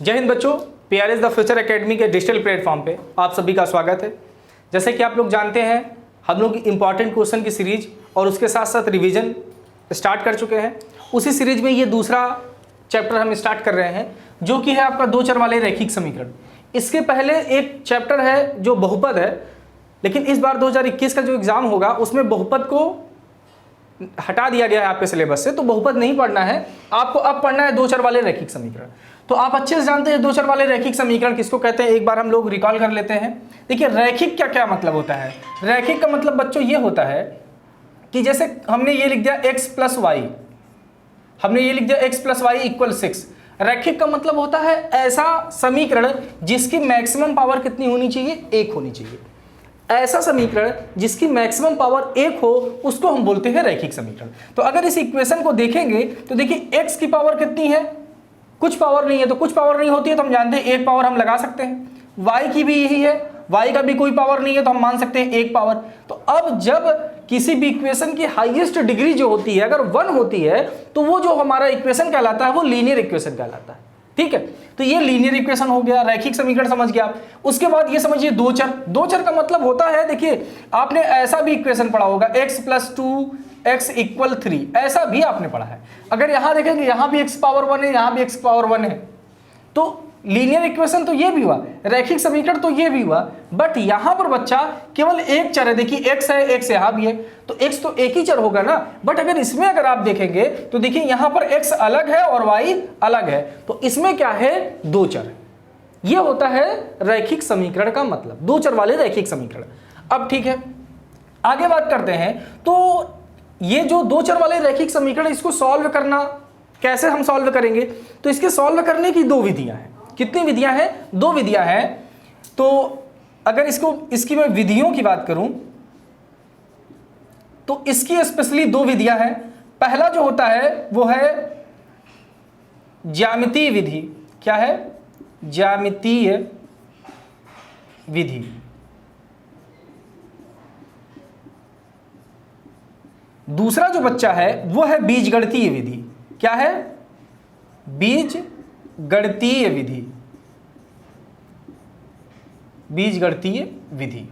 जय हिंद बच्चों, PRS the future academy के डिजिटल प्लेटफॉर्म पे आप सभी का स्वागत है। जैसे कि आप लोग जानते हैं, हम लोग इंपॉर्टेंट क्वेश्चन की सीरीज और उसके साथ साथ रिवीजन स्टार्ट कर चुके हैं। उसी सीरीज में ये दूसरा चैप्टर हम स्टार्ट कर रहे हैं, जो कि है आपका दो चर वाले रैखिक समीकरण। इसके पहले एक चैप्टर है जो बहुपद है, लेकिन इस बार 2021 का जो एग्जाम होगा उसमें बहुपद को हटा दिया गया है आपके सिलेबस से, तो बहुपद नहीं पढ़ना है आपको, अब पढ़ना है दो चर वाले रैखिक समीकरण। तो आप अच्छे से जानते हैं दो चर वाले रैखिक समीकरण किसको कहते हैं, एक बार हम लोग रिकॉल कर लेते हैं। देखिए रैखिक क्या क्या मतलब होता है। रैखिक का मतलब बच्चों ये होता है कि जैसे हमने ये लिख दिया x प्लस वाई, हमने ये लिख दिया x प्लस वाई इक्वल 6। रैखिक का मतलब होता है ऐसा समीकरण जिसकी मैक्सिमम पावर कितनी होनी चाहिए, 1 होनी चाहिए। ऐसा समीकरण जिसकी मैक्सिमम पावर 1 हो उसको हम बोलते हैं रैखिक समीकरण। तो अगर इस इक्वेशन को देखेंगे तो देखिए x की पावर कितनी है, कुछ पावर नहीं है, तो कुछ पावर नहीं होती है तो हम जानते हैं एक पावर हम लगा सकते हैं। y की भी यही है, y का भी कोई पावर नहीं है तो हम मान सकते हैं एक पावर। तो अब जब किसी भी इक्वेशन की हाईएस्ट डिग्री जो होती है अगर 1 होती है तो वो जो हमारा इक्वेशन कहलाता है वो लीनियर इक्वेशन कहलाता है। ठीक है, तो ये लीनियर इक्वेशन हो गया, रैखिक समीकरण समझ गया आप। उसके बाद ये समझिए दो चर। दो चर का मतलब होता है, देखिए आपने ऐसा भी इक्वेशन पढ़ा होगा x प्लस 2x इक्वल 3, ऐसा भी आपने पढ़ा है। अगर यहां देखेंगे यहां भी x पावर 1 है, यहां भी x पावर 1 है, तो लीनियर इक्वेशन तो ये भी हुआ, रैखिक समीकरण तो ये भी हुआ। बट यहां पर बच्चा केवल एक चर है, देखिए x है, x यहां भी है, तो x तो एक ही चर होगा ना। बट अगर इसमें अगर आप देखेंगे तो देखिए यहां पर x अलग है और y अलग है, तो इसमें क्या है, दो चर है। ये होता है रैखिक समीकरण का मतलब, दो चर वाले रैखिक समीकरण। अब ठीक है, आगे बात करते हैं। तो ये जो दो चर वाले रैखिक समीकरण, इसको सॉल्व करना कैसे हम सॉल्व करेंगे, तो इसके सॉल्व करने की दो विधियां हैं। कितनी विधियां हैं, दो विधियां हैं। तो अगर इसकी मैं विधियों की बात करूं तो इसकी स्पेशली दो विधियां हैं। पहला जो होता है वो है ज्यामितीय विधि। क्या है, ज्यामितीय विधि। दूसरा जो बच्चा है वो है बीजगणितीय विधि। क्या है, बीजगणितीय विधि। बीजगणितीय विधि।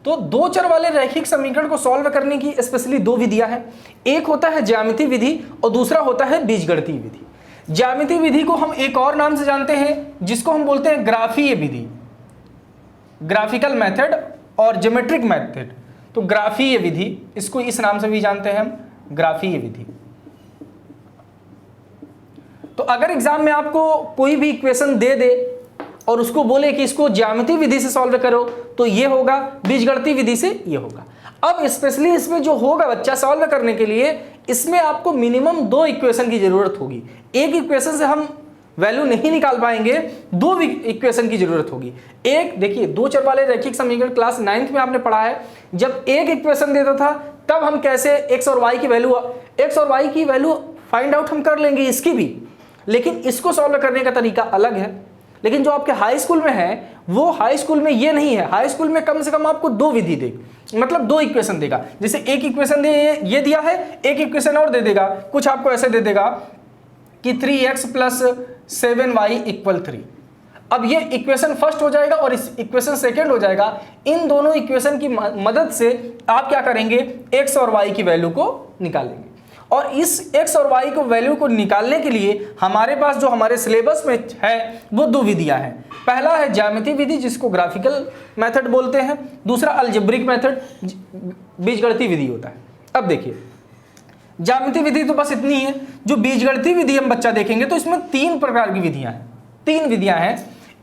तो दो चर वाले रैखिक समीकरण को सॉल्व करने की स्पेशली दो विधियां हैं। एक होता है ज्यामितीय विधि और दूसरा होता है बीजगणितीय विधि। ज्यामितीय विधि को हम एक और नाम से जानते हैं जिसको हम बोलते हैं ग्राफीय विधि, ग्राफिकल मेथड और ज्योमेट्रिक मेथड। तो ग्राफीय विधि, इसको इस नाम से भी जानते हैं हम, ग्राफीय विधि। तो अगर एग्जाम में आपको कोई भी इक्वेशन दे दे और उसको बोले कि इसको ज्यामितीय विधि से सॉल्व करो तो ये होगा, बीजगणितीय विधि से ये होगा। अब स्पेशली इसमें जो होगा बच्चा सॉल्व करने के लिए, इसमें आपको मिनिमम दो इक्वेशन की जरूरत होगी। एक इक्वेशन से हम वैल्यू नहीं निकाल पाएंगे, दो इक्वेशन की जरूरत होगी। एक देखिए, दो चर वाले रैखिक समीकरण क्लास 9th में आपने पढ़ा है, जब एक इक्वेशन देता था तब हम कैसे x और y की वैल्यू फाइंड आउट हम कर लेंगे इसकी भी, लेकिन इसको सॉल्व करने का तरीका अलग है। लेकिन जो आपके हाई स्कूल में है वो हाई स्कूल में ये नहीं है। हाई स्कूल में कम से कम आपको दो विधि दे, मतलब दो इक्वेशन देगा। जैसे एक इक्वेशन दे ये दिया है, एक इक्वेशन और दे देगा, कुछ आपको ऐसे दे देगा कि 3x प्लस 7y इक्वल 3। अब ये इक्वेशन फर्स्ट हो जाएगा और इस इक्वेशन सेकेंड हो जाएगा। इन दोनों इक्वेशन की मदद से आप क्या करेंगे, x और y की वैल्यू को निकालेंगे। और इस x और y को वैल्यू को निकालने के लिए हमारे पास जो हमारे सिलेबस में है वो दो विधियां हैं। पहला है ज्यामितीय विधि जिसको ग्राफिकल मेथड बोलते हैं, दूसरा अलजेब्रिक मेथड बीजगणितीय विधि होता है। अब देखिए ज्यामितीय विधि तो बस इतनी है। जो बीजगणितीय विधि हम बच्चा देखेंगे तो इसमें तीन प्रकार की विधियां हैं, तीन विधियां हैं।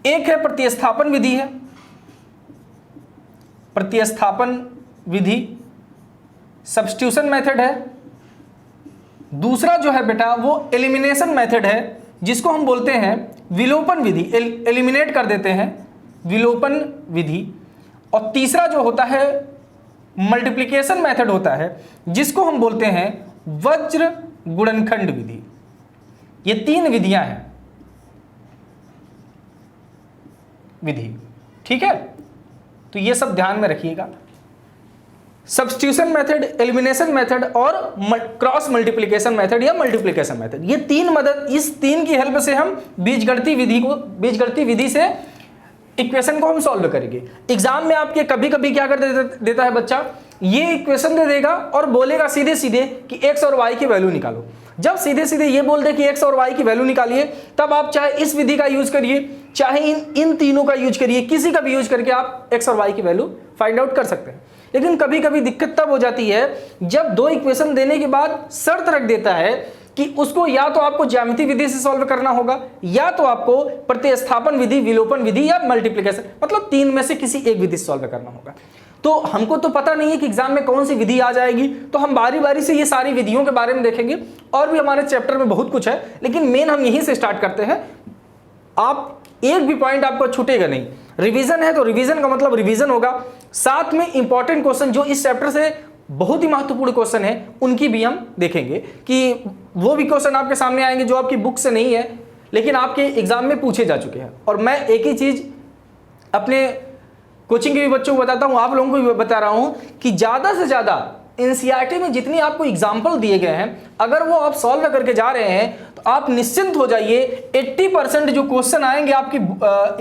एक है प्रतिस्थापन विधि है, प्रतिस्थापन विधि, सब्स्टिट्यूशन मेथड है। दूसरा जो है बेटा वो एलिमिनेशन मेथड है जिसको हम बोलते हैं विलोपन विधि, एलिमिनेट कर देते हैं, विलोपन विधि। और तीसरा जो होता है मल्टीप्लिकेशन मेथड होता है जिसको हम बोलते हैं वज्र गुणनखंड विधि। ये तीन विधियां हैं विधि, ठीक है। तो ये सब ध्यान में रखिएगा। सब्स्टिट्यूशन मेथड, एलिमिनेशन मेथड और क्रॉस मल्टीप्लिकेशन मेथड या मल्टीप्लिकेशन मेथड। ये तीन मदद, इस तीन की हेल्प से हम बीजगणितीय विधि से इक्वेशन को हम सॉल्व करेंगे। एग्जाम में आपके कभी कभी क्या कर देता है बच्चा, ये इक्वेशन दे देगा और बोलेगा सीधे सीधे कि x और y की वैल्यू निकालो। जब सीधे सीधे ये बोल दे कि x और y की वैल्यू निकालिए, तब आप चाहे इस विधि का यूज करिए, चाहे इन तीनों का यूज करिए, किसी का भी यूज करके आप x और y की वैल्यू फाइंड आउट कर सकते हैं। लेकिन कभी कभी दिक्कत तब हो जाती है जब दो इक्वेशन देने के बाद शर्त रख देता है कि उसको या तो आपको ज्यामितीय विधि से सॉल्व करना होगा, या तो आपको प्रतिस्थापन विधि, विलोपन विधि या मल्टीप्लिकेशन, मतलब तीन में से किसी एक विधि से सॉल्व करना होगा। तो हमको तो पता नहीं है कि एग्जाम में कौन सी विधि आ जाएगी, तो हम बारी बारी से ये सारी विधियों के बारे में देखेंगे। और भी हमारे चैप्टर में बहुत कुछ है, लेकिन मेन हम यहीं से स्टार्ट करते हैं। आप एक भी पॉइंट आपको छूटेगा नहीं। रिवीजन है तो रिवीजन का मतलब रिवीजन होगा, साथ में इंपॉर्टेंट क्वेश्चन जो इस चैप्टर से बहुत ही महत्वपूर्ण क्वेश्चन है उनकी भी हम देखेंगे कि वो भी क्वेश्चन आपके सामने आएंगे जो आपकी बुक से नहीं है लेकिन आपके एग्जाम में पूछे जा चुके हैं। और मैं एक ही चीज अपने कोचिंग के भी बच्चों को बताता हूं, आप लोगों को भी बता रहा हूं कि ज्यादा से ज्यादा एनसीईआरटी में जितनी आपको एग्जाम्पल दिए गए हैं, अगर वो आप सॉल्व करके जा रहे हैं तो आप निश्चिंत हो जाइए। 80% जो क्वेश्चन आएंगे आपके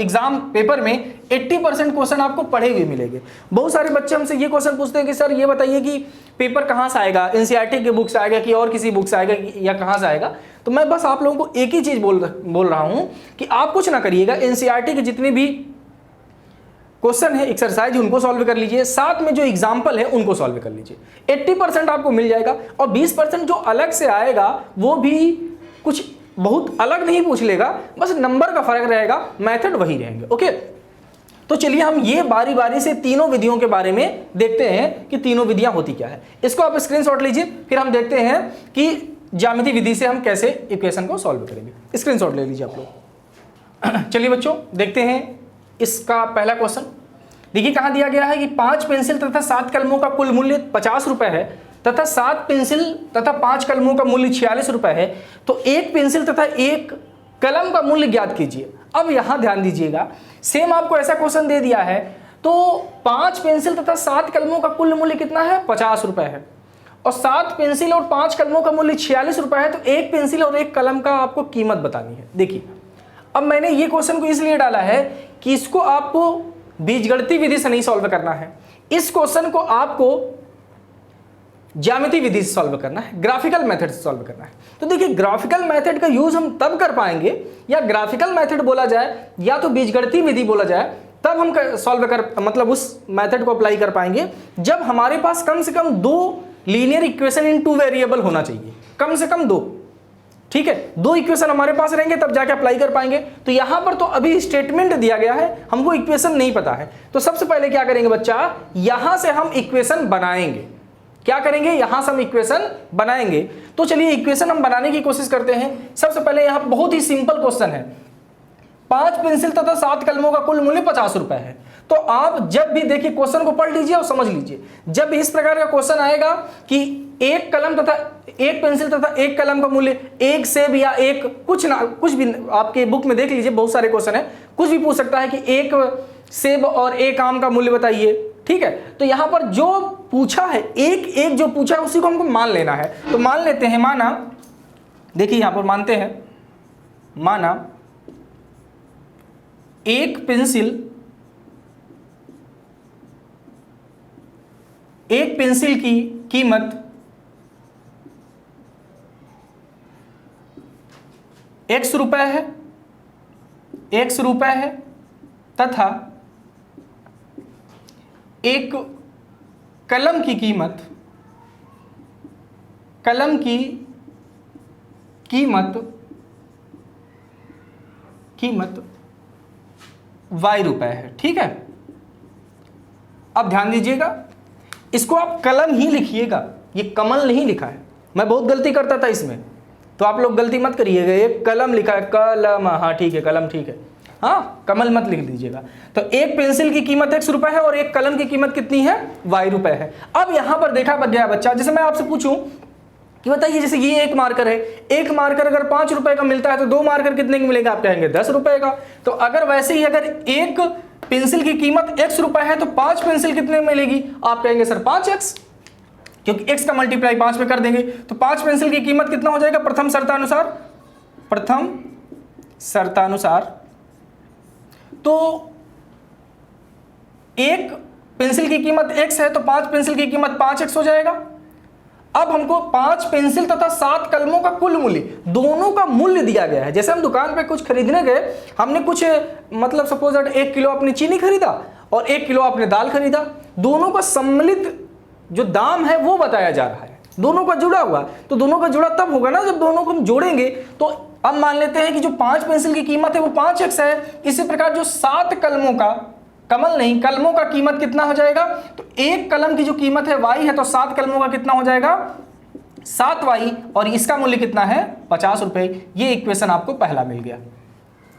एग्जाम पेपर में, 80% क्वेश्चन आपको पढ़े हुए मिलेंगे। बहुत सारे बच्चे हमसे ये क्वेश्चन पूछते हैं कि सर ये बताइए कि पेपर कहाँ से आएगा, एनसीईआरटी के बुक से आएगा कि और किसी बुक से आएगा या कहाँ से आएगा। तो मैं बस आप लोगों को एक ही चीज बोल रहा हूँ कि आप कुछ ना करिएगा, एनसीईआरटी के जितने भी क्वेश्चन है, एक्सरसाइज, उनको सॉल्व कर लीजिए, साथ में जो एग्जाम्पल है उनको सॉल्व कर लीजिए। 80% आपको मिल जाएगा और 20% जो अलग से आएगा वो भी कुछ बहुत अलग नहीं पूछ लेगा, बस नंबर का फर्क रहेगा, मेथड वही रहेंगे। ओके, तो चलिए हम ये बारी बारी से तीनों विधियों के बारे में देखते हैं कि तीनों विधियां होती क्या है। इसको आप स्क्रीनशॉट लीजिए, फिर हम देखते हैं कि ज्यामितीय विधि से हम कैसे इक्वेशन को सॉल्व करेंगे। स्क्रीनशॉट ले लीजिए आप लोग। चलिए बच्चों देखते हैं इसका पहला क्वेश्चन। देखिए कहाँ दिया गया है कि 5 पेंसिल तथा 7 कलमों का कुल मूल्य 50 रुपए है तथा 7 पेंसिल तथा 5 कलमों का मूल्य 46 रुपए है, तो एक पेंसिल तथा एक कलम का मूल्य ज्ञात कीजिए। अब यहाँ ध्यान दीजिएगा, सेम आपको ऐसा क्वेश्चन दे दिया है, तो 5 पेंसिल तथा 7 कलमों का कुल मूल्य कितना है, 50 रुपए है, और 7 पेंसिल और 5 कलमों का मूल्य 46 रुपए है, तो एक पेंसिल और एक कलम का आपको कीमत बतानी है। देखिए अब मैंने ये क्वेश्चन को इसलिए डाला है कि इसको आपको बीजगणितीय विधि से नहीं सॉल्व करना है, इस क्वेश्चन को आपको ज्यामितीय विधि से सॉल्व करना है, ग्राफिकल मेथड से सॉल्व करना है। तो देखिए ग्राफिकल मेथड का यूज हम तब कर पाएंगे, या ग्राफिकल मेथड बोला जाए या तो बीजगणितीय विधि बोला जाए, तब हम सॉल्व कर मतलब उस मेथड को अप्लाई कर पाएंगे जब हमारे पास कम से कम 2 लीनियर इक्वेशन इन 2 वेरिएबल होना चाहिए, कम से कम 2। ठीक है, 2 इक्वेशन हमारे पास रहेंगे तब जाके अप्लाई कर पाएंगे। तो यहां पर तो अभी स्टेटमेंट दिया गया है, हमको इक्वेशन नहीं पता है, तो सबसे पहले क्या करेंगे बच्चा, यहां से हम इक्वेशन बनाएंगे। क्या करेंगे, यहां से हम इक्वेशन बनाएंगे। तो चलिए इक्वेशन हम बनाने की कोशिश करते हैं। सबसे पहले यहां बहुत ही सिंपल क्वेश्चन है, 5 पेंसिल तथा 7 कलमों का कुल मूल्य 50 रुपए है। तो आप जब भी देखिए क्वेश्चन को पढ़ लीजिए और समझ लीजिए, जब भी इस प्रकार का क्वेश्चन आएगा कि एक कलम तथा एक पेंसिल तथा एक कलम का मूल्य, एक सेब या एक कुछ भी आपके बुक में देख लीजिए, बहुत सारे क्वेश्चन है, कुछ भी पूछ सकता है कि एक सेब और एक आम का मूल्य बताइए। ठीक है, तो यहां पर जो पूछा है, एक जो पूछा है उसी को हमको मान लेना है। तो मान लेते हैं, माना, देखिए यहां पर मानते हैं, माना एक पेंसिल की कीमत x रुपए है तथा एक कलम की कीमत y रुपए है। ठीक है, अब ध्यान दीजिएगा, इसको आप कलम ही लिखिएगा, ये कमल नहीं लिखा है। मैं बहुत गलती करता था इसमें, तो आप लोग गलती मत करिएगा, ये कलम लिखा है, कलम, हाँ ठीक है, कलम ठीक है, हाँ कमल मत लिख दीजिएगा। तो एक पेंसिल की कीमत x रुपए है और एक कलम की कीमत कितनी है, y रुपए है। अब यहां पर देखा गया बच्चा, जैसे मैं आपसे पूछूं कि बताइए जैसे ये एक मार्कर है, एक मार्कर अगर 5 रुपए का मिलता है तो 2 मार्कर कितने का मिलेगा, आप कहेंगे 10 रुपए का। तो अगर वैसे ही अगर एक पेंसिल की कीमत x रुपए है तो 5 पेंसिल कितने में मिलेगी, आप कहेंगे सर 5x, क्योंकि x का मल्टीप्लाई 5 में कर देंगे तो 5 पेंसिल की कीमत कितना हो जाएगा प्रथम शर्तानुसार। तो एक पेंसिल की कीमत x है तो 5 पेंसिल की कीमत 5x हो जाएगा। अब हमको 5 पेंसिल तथा 7 कलमों का कुल मूल्य, दोनों का मूल्य दिया गया है। जैसे हम दुकान पे कुछ खरीदने गए, हमने कुछ मतलब सपोज 1 किलो अपनी चीनी खरीदा और 1 किलो आपने दाल खरीदा, दोनों का सम्मिलित जो दाम है वो बताया जा रहा है, दोनों का जुड़ा हुआ। तो दोनों का जुड़ा तब होगा ना जब दोनों को हम जोड़ेंगे। तो अब मान लेते हैं कि जो 5 पेंसिल की कीमत है वो 5x है। इसी प्रकार जो 7 कलमों का, कलमों का कीमत कितना हो जाएगा, तो एक कलम की जो कीमत है y है तो 7 कलमों का कितना हो जाएगा 7y, और इसका मूल्य कितना है 50 रुपए। ये इक्वेशन आपको पहला मिल गया,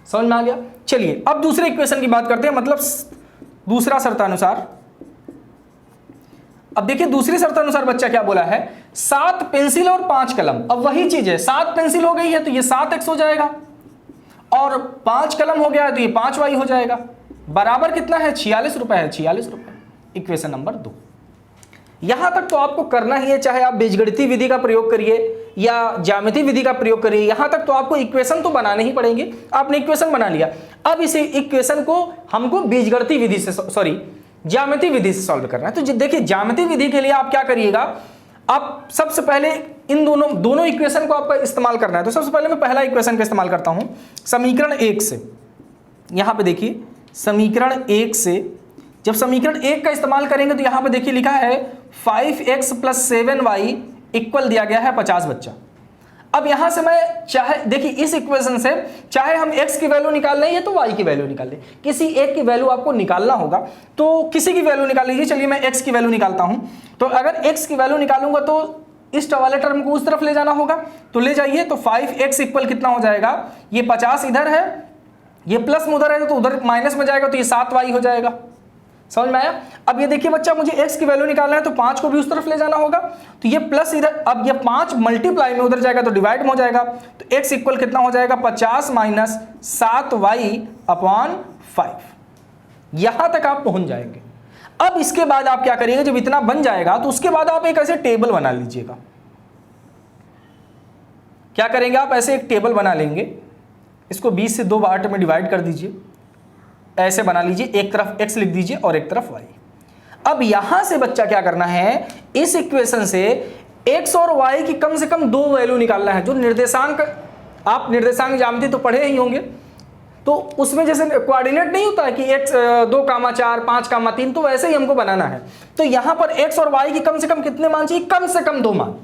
समझ में आ गया। चलिए अब दूसरे इक्वेशन की बात करते हैं, मतलब दूसरा शर्तानुसार। अब देखिए दूसरी शर्तानुसार बच्चा क्या बोला है, 7 पेंसिल और 5 कलम। अब वही चीज है, 7 पेंसिल हो गई है तो ये 7x हो जाएगा, और 5 कलम हो गया है तो ये 5y हो जाएगा। बराबर कितना है 46 रुपए है, 46 रुपए। Equation number 2। यहां तक तो आपको करना ही है, चाहे आप बीजगणितीय विधि का प्रयोग करिए या ज्यामितीय विधि का प्रयोग करिए, यहां तक तो आपको इक्वेशन तो बनाने ही पड़ेंगे। आपने इक्वेशन बना लिया, अब इसे इक्वेशन को हमको बीजगणितीय विधि से ज्यामितीय विधि से सॉल्व करना है। तो देखिए ज्यामितीय विधि के लिए आप क्या करिएगा, आप सबसे पहले इन दोनों इक्वेशन को आपका इस्तेमाल करना है। तो सबसे पहले मैं पहला इक्वेशन का इस्तेमाल करता हूं समीकरण 1 से। यहां पे देखिए समीकरण 1 से, जब समीकरण 1 का इस्तेमाल करेंगे तो यहां पे देखिए लिखा है 5x + 7y इक्वल दिया गया है 50 बच्चा। अब यहां से मैं चाहे देखिए इस इक्वेशन से चाहे हम x की वैल्यू निकाल लें या तो y की वैल्यू निकाल लें, किसी एक की वैल्यू आपको निकालना होगा, तो किसी की वैल्यू निकाल लीजिए। चलिए मैं x की वैल्यू निकालता हूं। तो अगर x की वैल्यू निकालूंगा तो इस वाले टर्म को उस तरफ ले जाना होगा, तो ले जाइए। तो 5x इक्वल कितना हो जाएगा, ये 50 इधर है, ये प्लस में उधर है तो उधर माइनस में जाएगा, तो ये 7y हो जाएगा। समझ में आया। अब ये देखिए बच्चा, मुझे x की वैल्यू निकालना है तो 5 को भी उस तरफ ले जाना होगा, तो ये प्लस इधर, अब ये 5 मल्टीप्लाई में उधर जाएगा तो डिवाइड में हो जाएगा। तो x इक्वल कितना हो जाएगा 50 - 7y/5। यहां तक आप पहुंच जाएंगे। अब इसके बाद आप क्या करिएगा, जब इतना बन जाएगा तो उसके बाद आप एक ऐसे टेबल बना लीजिएगा। क्या करेंगे आप, ऐसे एक टेबल बना लेंगे, इसको 20 से 2 पार्ट में डिवाइड कर दीजिए, ऐसे बना लीजिए, एक तरफ x लिख दीजिए और एक तरफ y। अब यहां से बच्चा क्या करना है, इस इक्वेशन से x और y की कम से कम 2 वैल्यू निकालना है। जो निर्देशांक, आप निर्देशांक ज्यामिति तो पढ़े ही होंगे, तो उसमें जैसे कोऑर्डिनेट नहीं होता है कि x 2,4 5,3, तो वैसे ही हमको बनाना है। तो यहां पर x और y की कम से कम कितने मान चाहिए, कम से कम 2 मान।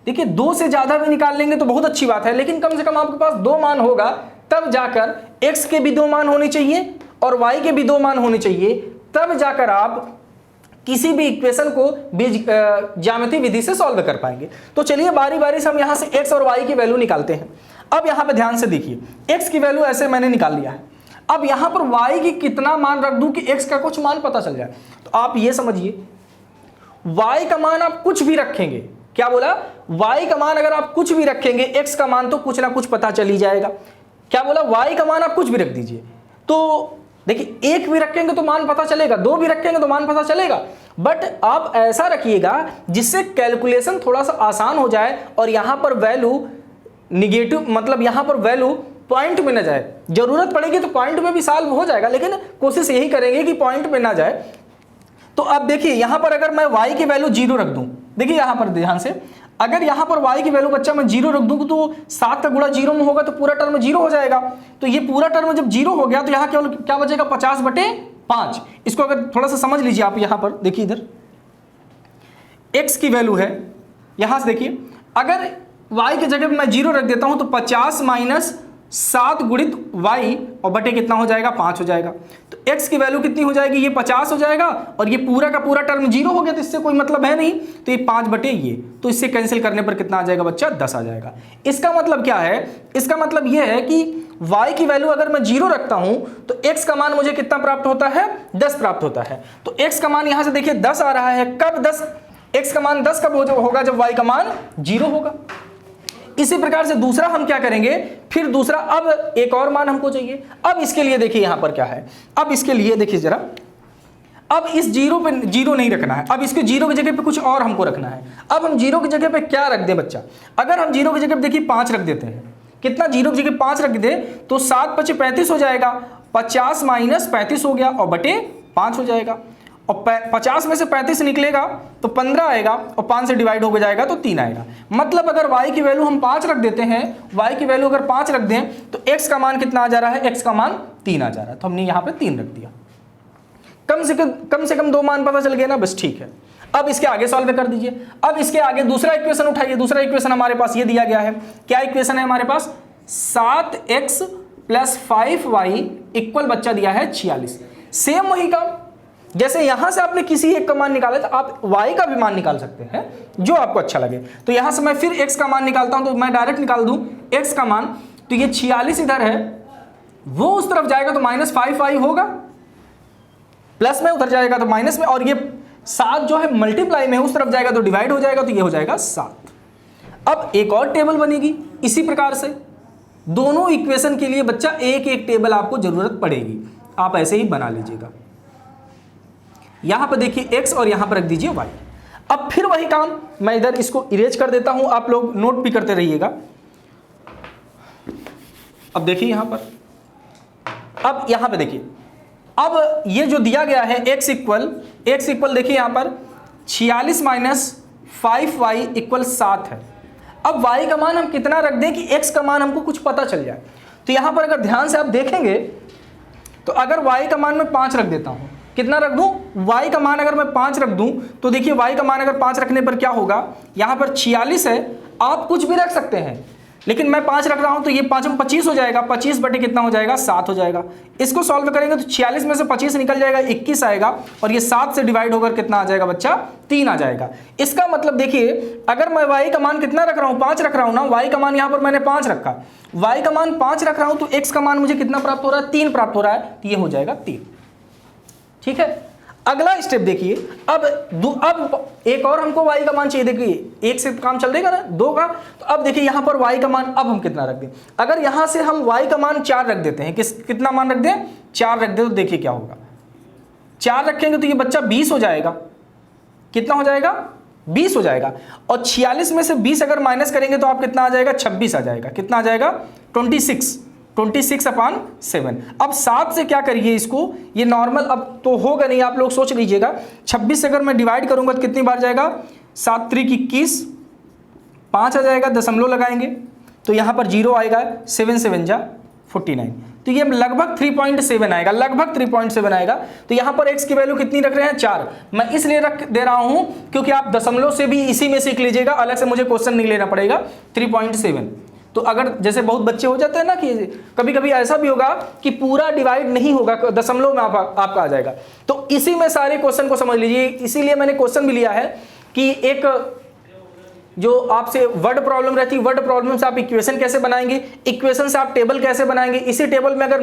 देखिए 2 से ज्यादा भी निकाल लेंगे तो बहुत अच्छी बात है, लेकिन कम से कम आपके पास 2 मान होगा, तब जाकर x के भी 2 मान होने चाहिए और y के भी 2 मान होने चाहिए, तब जाकर आप किसी भी इक्वेशन को ज्यामितीय विधि से सॉल्व कर पाएंगे। तो चलिए बारी बारी से हम यहां से x और y की वैल्यू निकालते हैं। अब यहां पे ध्यान से देखिए, x की वैल्यू ऐसे मैंने निकाल लिया है। अब यहां पर y की कितना मान रख दूं कि x का कुछ मान पता चल जाए। तो आप ये समझिए, y का मान आप कुछ भी रखेंगे, क्या बोला, y का मान अगर आप कुछ भी रखेंगे, x का मान तो कुछ ना कुछ पता चल ही जाएगा। क्या बोला, y का मान आप कुछ भी रख दीजिए। तो देखिए 1 भी रखेंगे तो मान पता चलेगा, 2 भी रखेंगे तो मान पता चलेगा, बट आप ऐसा रखिएगा जिससे कैलकुलेशन थोड़ा सा आसान हो जाए और यहां पर वैल्यू निगेटिव, मतलब यहां पर वैल्यू पॉइंट में ना जाए। जरूरत पड़ेगी तो पॉइंट में भी सॉल्व हो जाएगा, लेकिन कोशिश यही करेंगे कि पॉइंट में ना जाए। तो अब देखिए यहां पर अगर मैं y की वैल्यू 0 रख दूं, देखिए यहां पर ध्यान से, अगर यहां पर y की वैल्यू बच्चा मैं 0 रख दूं तो 7 का गुणा 0 में होगा तो पूरा टर्म 0 हो जाएगा। तो ये पूरा टर्म जब 0 हो गया तो यहां केवल क्या बचेगा, 50/5। इसको अगर थोड़ा सा समझ लीजिए आप, यहां पर देखिए इधर x की वैल्यू है, यहां से देखिए अगर y की जगह मैं 0 रख देता हूं तो 50 - 7 गुणित y और बटे कितना हो जाएगा, 5 हो जाएगा। तो x की वैल्यू कितनी हो जाएगी, ये 50 हो जाएगा, और ये पूरा का पूरा टर्म 0 हो गया तो इससे कोई मतलब है नहीं, तो ये 5 बटे ये, तो इससे कैंसिल करने पर कितना आ जाएगा बच्चा, 10 आ जाएगा। इसका मतलब क्या है, इसका मतलब ये है कि y की वैल्यू अगर मैं 0 रखता हूं तो x का मान मुझे कितना प्राप्त होता है, 10 प्राप्त होता है। तो x का मान यहां से देखिए 10 आ रहा है। कब 10, x का मान 10 कब होगा? जब y का मान 0 होगा। इसी प्रकार से दूसरा हम क्या करेंगे, फिर दूसरा, अब एक और मान हमको चाहिए। अब इसके लिए देखिए यहां पर क्या है, अब इसके लिए देखिए जरा, अब इस जीरो पे जीरो नहीं रखना है, अब इसके जीरो की जगह पे कुछ और हमको रखना है। अब हम जीरो की जगह पे क्या रख दें बच्चा? अगर हम जीरो की जगह पे देखिए 5 रख देते हैं, कितना, जीरो की जगह 5 रख दे तो 7 × 5 = 35 हो जाएगा, 50 - 35 हो गया और बटे 5 हो जाएगा, और 50 में से 35 निकलेगा तो 15 आएगा, और 5 से डिवाइड हो जाएगा तो 3 आएगा। मतलब अगर y की वैल्यू हम 5 रख देते हैं, y की वैल्यू अगर 5 रख दें तो x का मान कितना आ जा रहा है? x का मान 3 आ जा रहा है, तो हमने यहाँ पे 3 रख दिया। कम से कम 2 मान पता चल गया ना, बस ठीक है। अब इसके आगे सॉल्व कर दीजिए। अब इसके आगे दूसरा इक्वेशन उठाइए। दूसरा इक्वेशन हमारे पास ये दिया गया है, क्या इक्वेशन है हमारे पास? 7x + 5y = बच्चा दिया है 46। सेम वही काम, जैसे यहां से आपने किसी एक का मान निकाला तो आप y का भी मान निकाल सकते हैं, जो आपको अच्छा लगे। तो यहां से मैं फिर x का मान निकालता हूं, तो मैं डायरेक्ट निकाल दूं x का मान, तो ये 46 इधर है, वो उस तरफ जाएगा तो -5y होगा, प्लस में उधर जाएगा तो माइनस में, और ये 7 जो है मल्टीप्लाई में उस तरफ जाएगा तो डिवाइड हो जाएगा, तो ये हो जाएगा 7। अब एक और टेबल बनेगी इसी प्रकार से। दोनों इक्वेशन के लिए बच्चा एक एक टेबल आपको जरूरत पड़ेगी, आप ऐसे ही बना लीजिएगा। यहां पर देखिए x और यहां पर रख दीजिए y। अब फिर वही काम, मैं इधर इसको इरेज कर देता हूं, आप लोग नोट भी करते रहिएगा। अब देखिए यहां पर, अब यहां पे देखिए, अब ये जो दिया गया है x इक्वल देखिए यहां पर 46 - 5y = 7 है। अब y का मान हम कितना रख दें कि x का मान हमको कुछ पता चल जाए? तो यहां पर अगर ध्यान से आप देखेंगे तो अगर y का मान मैं 5 रख देता हूं, कितना रख दूं? y का मान अगर मैं 5 रख दूं तो देखिए y का मान अगर 5 रखने पर क्या होगा, यहां पर 46 है, आप कुछ भी रख सकते हैं, लेकिन मैं 5 रख रहा हूं तो ये 5 में 25 हो जाएगा, 25 बटे कितना हो जाएगा? 7 हो जाएगा। इसको सॉल्व करेंगे तो 46 में से 25 निकल जाएगा, 21 आएगा, और ये 7 से डिवाइड होकर कितना आ जाएगा बच्चा? 3 आ जाएगा। इसका मतलब देखिए, अगर मैं y का मान कितना रख रहा हूं? 5 रख रहा हूं ना, y का मान यहां पर मैंने 5 रखा, y का मान 5 रख रहा हूं तो x का मान मुझे कितना प्राप्त हो रहा है? 3 प्राप्त हो रहा है, तो ये हो जाएगा 3। ठीक है, अगला स्टेप देखिए। अब एक और हमको y का मान चाहिए। देखिए एक से काम चल देगा ना, 2 का, तो अब देखिए यहां पर y का मान अब हम कितना रख दें? अगर यहां से हम y का मान 4 रख देते हैं, कितना मान रख दें? 4 रख दें, तो देखिए क्या होगा, 4 रखेंगे तो ये बच्चा 20 हो जाएगा। कितना हो जाएगा? 20 हो जाएगा। और 46 में से 20 अगर माइनस करेंगे तो आप कितना आ जाएगा? 26 आ जाएगा। कितना आ जाएगा? 26/7। अब 7 से क्या करिए इसको, ये नॉर्मल अब तो होगा नहीं, आप लोग सोच लीजिएगा। 26 से अगर मैं डिवाइड करूंगा तो कितनी बार जाएगा? 7 × 3 = 21, 5 आ जाएगा, दशमलव लगाएंगे तो यहां पर 0 आएगा, 7 × 7 = 49, तो ये लगभग 3.7 आएगा, लगभग 3.7 आएगा। तो यहां पर x की वैल्यू कितनी रख रहे हैं? 4। मैं इसलिए रख दे रहा हूं क्योंकि आप दशमलव से भी इसी में सीख लीजिएगा, अलग से मुझे क्वेश्चन नहीं लेना पड़ेगा। 3.7, तो अगर जैसे बहुत बच्चे हो जाते हैं ना कि कभी कभी ऐसा भी होगा कि पूरा डिवाइड नहीं होगा, दशमलव में आपका आ जाएगा, तो इसी में सारे क्वेश्चन को समझ लीजिए। इसीलिए मैंने क्वेश्चन भी लिया है कि एक जो आपसे वर्ड प्रॉब्लम रहती है, वर्ड प्रॉब्लम से आप इक्वेशन कैसे बनाएंगे, इक्वेशन से आप टेबल कैसे बनाएंगे, इसी टेबल में अगर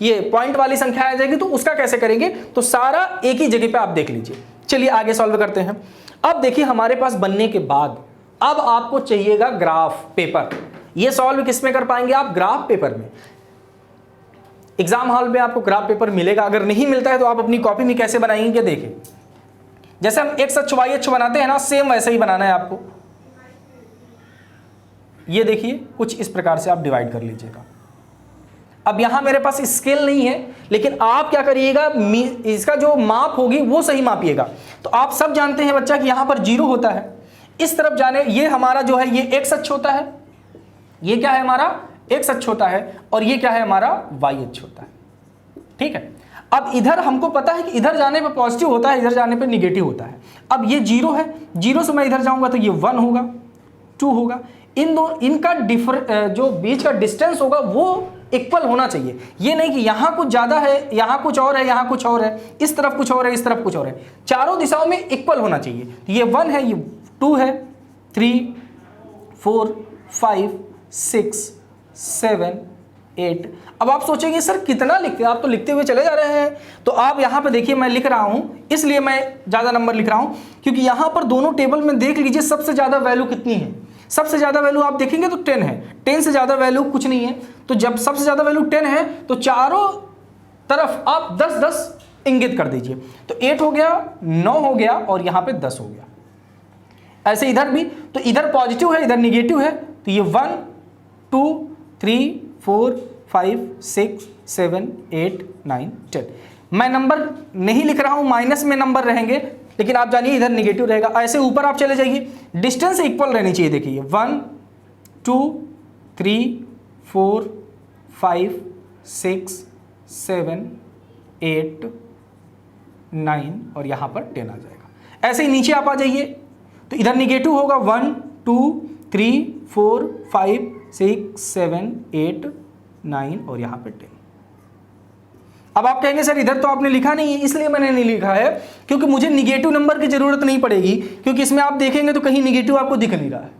ये पॉइंट वाली संख्या आ जाएगी तो उसका कैसे करेंगे, तो सारा एक ही जगह पे आप देख लीजिए। चलिए आगे सॉल्व करते हैं। अब देखिए हमारे पास बनने के बाद अब आपको चाहिएगा ग्राफ पेपर। ये सॉल्व किस में कर पाएंगे आप? ग्राफ पेपर में। एग्जाम हॉल में आपको ग्राफ पेपर मिलेगा, अगर नहीं मिलता है तो आप अपनी कॉपी में कैसे बनाएंगे देखिए। जैसे हम x अक्ष y अक्ष बनाते हैं ना, सेम वैसे ही बनाना है आपको। ये देखिए कुछ इस प्रकार से आप डिवाइड कर लीजिएगा। अब यहां मेरे पास स्केल नहीं है, लेकिन आप क्या करिएगा, इसका जो माप होगी वो सही मापिएगा। तो आप सब जानते हैं बच्चा कि यहां पर 0 होता है, इस तरफ जाने ये हमारा जो है ये x अक्ष होता है, ये क्या है हमारा x अक्ष होता है, और ये क्या है हमारा y अक्ष होता है। ठीक है, अब इधर हमको पता है कि इधर जाने पे पॉजिटिव होता है, इधर जाने पे निगेटिव होता है। अब ये 0 है, 0 से मैं इधर जाऊंगा तो ये 1 होगा, 2 होगा। इनका जो बीच का डिस्टेंस होगा वो इक्वल होना चाहिए। ये नहीं कि यहां कुछ ज्यादा है, यहां कुछ और है, यहां कुछ और है, इस तरफ कुछ और है, इस तरफ कुछ और है। चारों दिशाओं में इक्वल होना चाहिए। ये 1 है, ये 2 है, 3 4 5 6 7 8। अब आप सोचेंगे सर कितना लिखते हैं, आप तो लिखते हुए चले जा रहे हैं। तो आप यहाँ पे देखिए मैं लिख रहा हूँ, इसलिए मैं ज़्यादा नंबर लिख रहा हूँ क्योंकि यहाँ पर दोनों टेबल में देख लीजिए सबसे ज़्यादा वैल्यू कितनी है। सबसे ज़्यादा वैल्यू आप देखेंगे तो 10 है, 10 से ज़्यादा वैल्यू कुछ नहीं है। तो जब सबसे ज़्यादा वैल्यू 10 है तो चारों तरफ आप 10-10 इंगित कर दीजिए। तो 8 हो गया, 9 हो गया और यहाँ पे 10 हो गया। ऐसे इधर भी, तो इधर पॉजिटिव है इधर निगेटिव है, तो ये 1 2 3 4 5 6 7 8 9 10। मैं नंबर नहीं लिख रहा हूं, माइनस में नंबर रहेंगे, लेकिन आप जानिए इधर निगेटिव रहेगा। ऐसे ऊपर आप चले जाइए, डिस्टेंस इक्वल रहनी चाहिए। देखिए 1 2 3 4 5 6 7 8 9 और यहाँ पर 10 आ जाएगा। ऐसे ही नीचे आप आ जाइए, तो इधर निगेटिव होगा 1 2 3 4 5 6 7 8 9 और यहाँ पे 10। अब आप कहेंगे सर इधर तो आपने लिखा नहीं है, इसलिए मैंने नहीं लिखा है क्योंकि मुझे निगेटिव नंबर की जरूरत नहीं पड़ेगी, क्योंकि इसमें आप देखेंगे तो कहीं निगेटिव आपको दिख नहीं रहा है।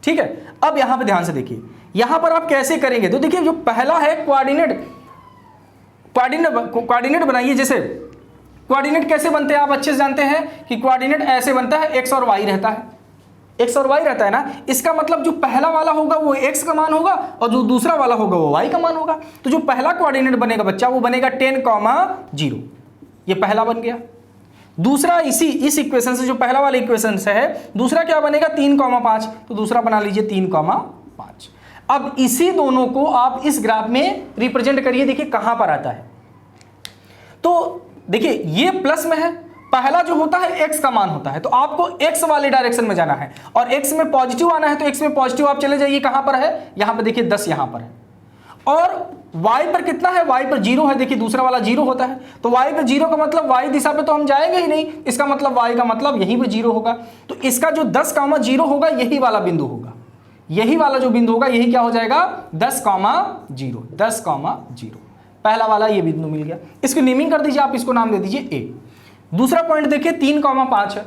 ठीक है, अब यहाँ पे ध्यान से देखिए, यहाँ पर आप कैसे करेंगे। तो देखिए जो पहला है कोऑर्डिनेट बनाइए। जैसे कोऑर्डिनेट कैसे बनते हैं आप अच्छे से जानते हैं कि कोऑर्डिनेट ऐसे बनता है, एक्स और वाई रहता है, एक्स और वाई रहता है ना। इसका मतलब जो पहला वाला होगा वो एक्स का मान होगा और जो दूसरा वाला होगा वो वाई का मान होगा। तो जो पहला कोऑर्डिनेट बनेगा बच्चा वो बनेगा 10,0, ये पहला बन गया। दूसरा इस इक्वेशन से, जो पहला वाला इक्वेशन से है, दूसरा क्या बनेगा 3,5, तो दूसरा बना लीजिए 3,5। अब इसी दोनों को आप इस ग्राफ में रिप्रेजेंट करिए। देखिए कहां पर आता है, तो देखिए ये प्लस में है, पहला जो होता है एक्स का मान होता है, तो आपको एक्स वाले डायरेक्शन में जाना है और एक्स में पॉजिटिव आना है। तो एक्स में पॉजिटिव आप चले जाइए, कहां पर है, यहां पे देखिए 10 यहां पर है। और y पर कितना है, y पर 0 है। देखिए दूसरा वाला 0 होता है, तो y पर 0 का मतलब y दिशा पे तो हम जाएंगे ही नहीं, इसका मतलब y का मतलब यहीं पे 0 होगा। तो इसका जो 10,0 होगा यही वाला बिंदु होगा, यही वाला जो बिंदु होगा यही क्या हो जाएगा 10,0, 10,0। पहला वाला ये बिंदु मिल गया, इसकी नेमिंग कर दीजिए, आप इसको नाम दे दीजिए a। दूसरा पॉइंट देखिए 3,5 है,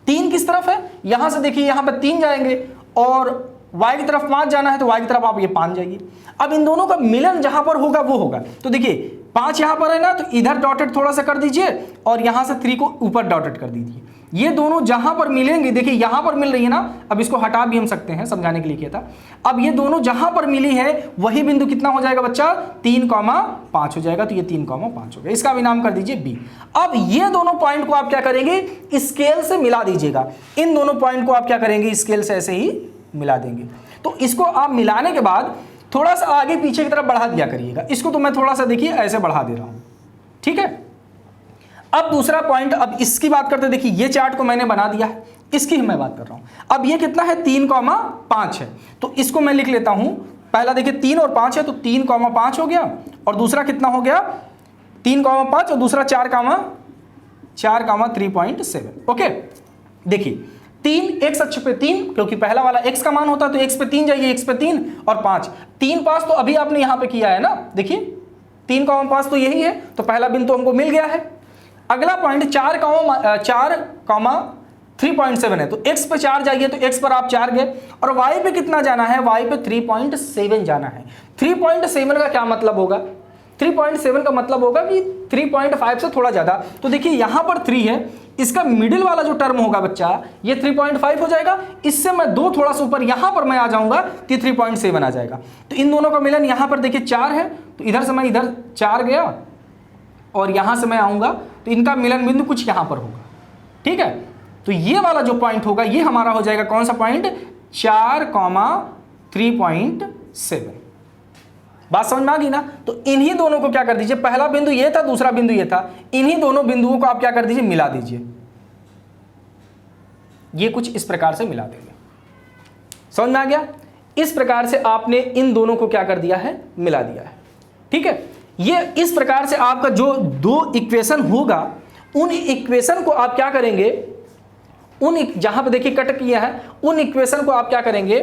3 किस तरफ है, यहां से देखिए यहां पर 3 जाएंगे और y की तरफ 5 जाना है, तो y की तरफ आप ये 5 जाइए। अब इन दोनों का मिलन जहां पर होगा वो होगा, तो देखिए 5 यहां पर है ना, तो इधर डॉटेड थोड़ा सा कर दीजिए और यहां से 3 को ऊपर डॉटेड कर दीजिए। ये दोनों जहां पर मिलेंगे, देखिए यहां पर मिल रही है ना, अब इसको हटा भी हम सकते हैं, समझाने के लिए किया था। अब ये दोनों जहां पर मिली है वही बिंदु कितना हो जाएगा बच्चा, 3,5 हो जाएगा। तो ये 3,5 हो गया, इसका भी नाम कर दीजिए बी। अब ये दोनों पॉइंट को आप क्या करेंगे, स्केल से मिला दीजिएगा। इन दोनों पॉइंट को आप क्या करेंगे, स्केल से ऐसे ही मिला देंगे। तो इसको आप मिलाने के बाद थोड़ा सा आगे पीछे की तरफ बढ़ा दिया करिएगा। इसको तो मैं थोड़ा सा देखिए ऐसे बढ़ा दे रहा हूं, ठीक है। अब दूसरा पॉइंट, अब इसकी बात करते हैं। देखिए ये चार्ट को मैंने बना दिया है, इसकी मैं बात कर रहा हूं। अब ये कितना है, 3,5 है, तो इसको मैं लिख लेता हूं। पहला देखिए 3 और 5 है, तो 3,5 हो गया, और दूसरा कितना हो गया 3,5 और दूसरा 4,3.7। ओके, देखिए 3 एक्स अक्ष पे 3, क्योंकि पहला वाला एक्स का मान होता है, तो एक्स पे 3 जाइए, एक्स पे 3 और 5, 3 5 तो अभी आपने यहां पे किया है ना। देखिए 3,5 तो यही है, तो पहला बिंदु तो हमको मिल गया है। अगला पॉइंट 4,3.7 है, तो x पे 4 जाइए, तो x पर आप 4 गए, और y पे कितना जाना है, y पे 3.7 जाना है। 3.7 का क्या मतलब होगा, 3.7 का मतलब होगा कि 3.5 से थोड़ा ज्यादा। तो देखिए यहां पर 3 है, इसका मिडिल वाला जो टर्म होगा बच्चा ये 3.5 हो जाएगा। इससे मैं 2 थोड़ा सा ऊपर यहां पर मैं आ जाऊंगा तो 3.7 आ जाएगा। तो इन दोनों का मिलन यहां पर देखिए 4 है, तो इधर से मैं इधर 4 गया और यहां से मैं आऊंगा, तो इनका मिलन बिंदु कुछ यहां पर होगा, ठीक है। तो ये वाला जो पॉइंट होगा ये हमारा हो जाएगा कौन सा पॉइंट, 4,3.7। बात समझ में आ गई ना। तो इन्हीं दोनों को क्या कर दीजिए, पहला बिंदु ये था, दूसरा बिंदु ये था, इन्हीं दोनों बिंदुओं को आप क्या कर दीजिए, मिला दीजिए। ये कुछ इस प्रकार से मिला देंगे, समझ में आ गया। इस प्रकार से आपने इन दोनों को क्या कर दिया है, मिला दिया है, ठीक है। ये इस प्रकार से आपका जो 2 इक्वेशन होगा, उन इक्वेशन को आप क्या करेंगे, जहां पे देखिए कट किया है, उन इक्वेशन को आप क्या करेंगे,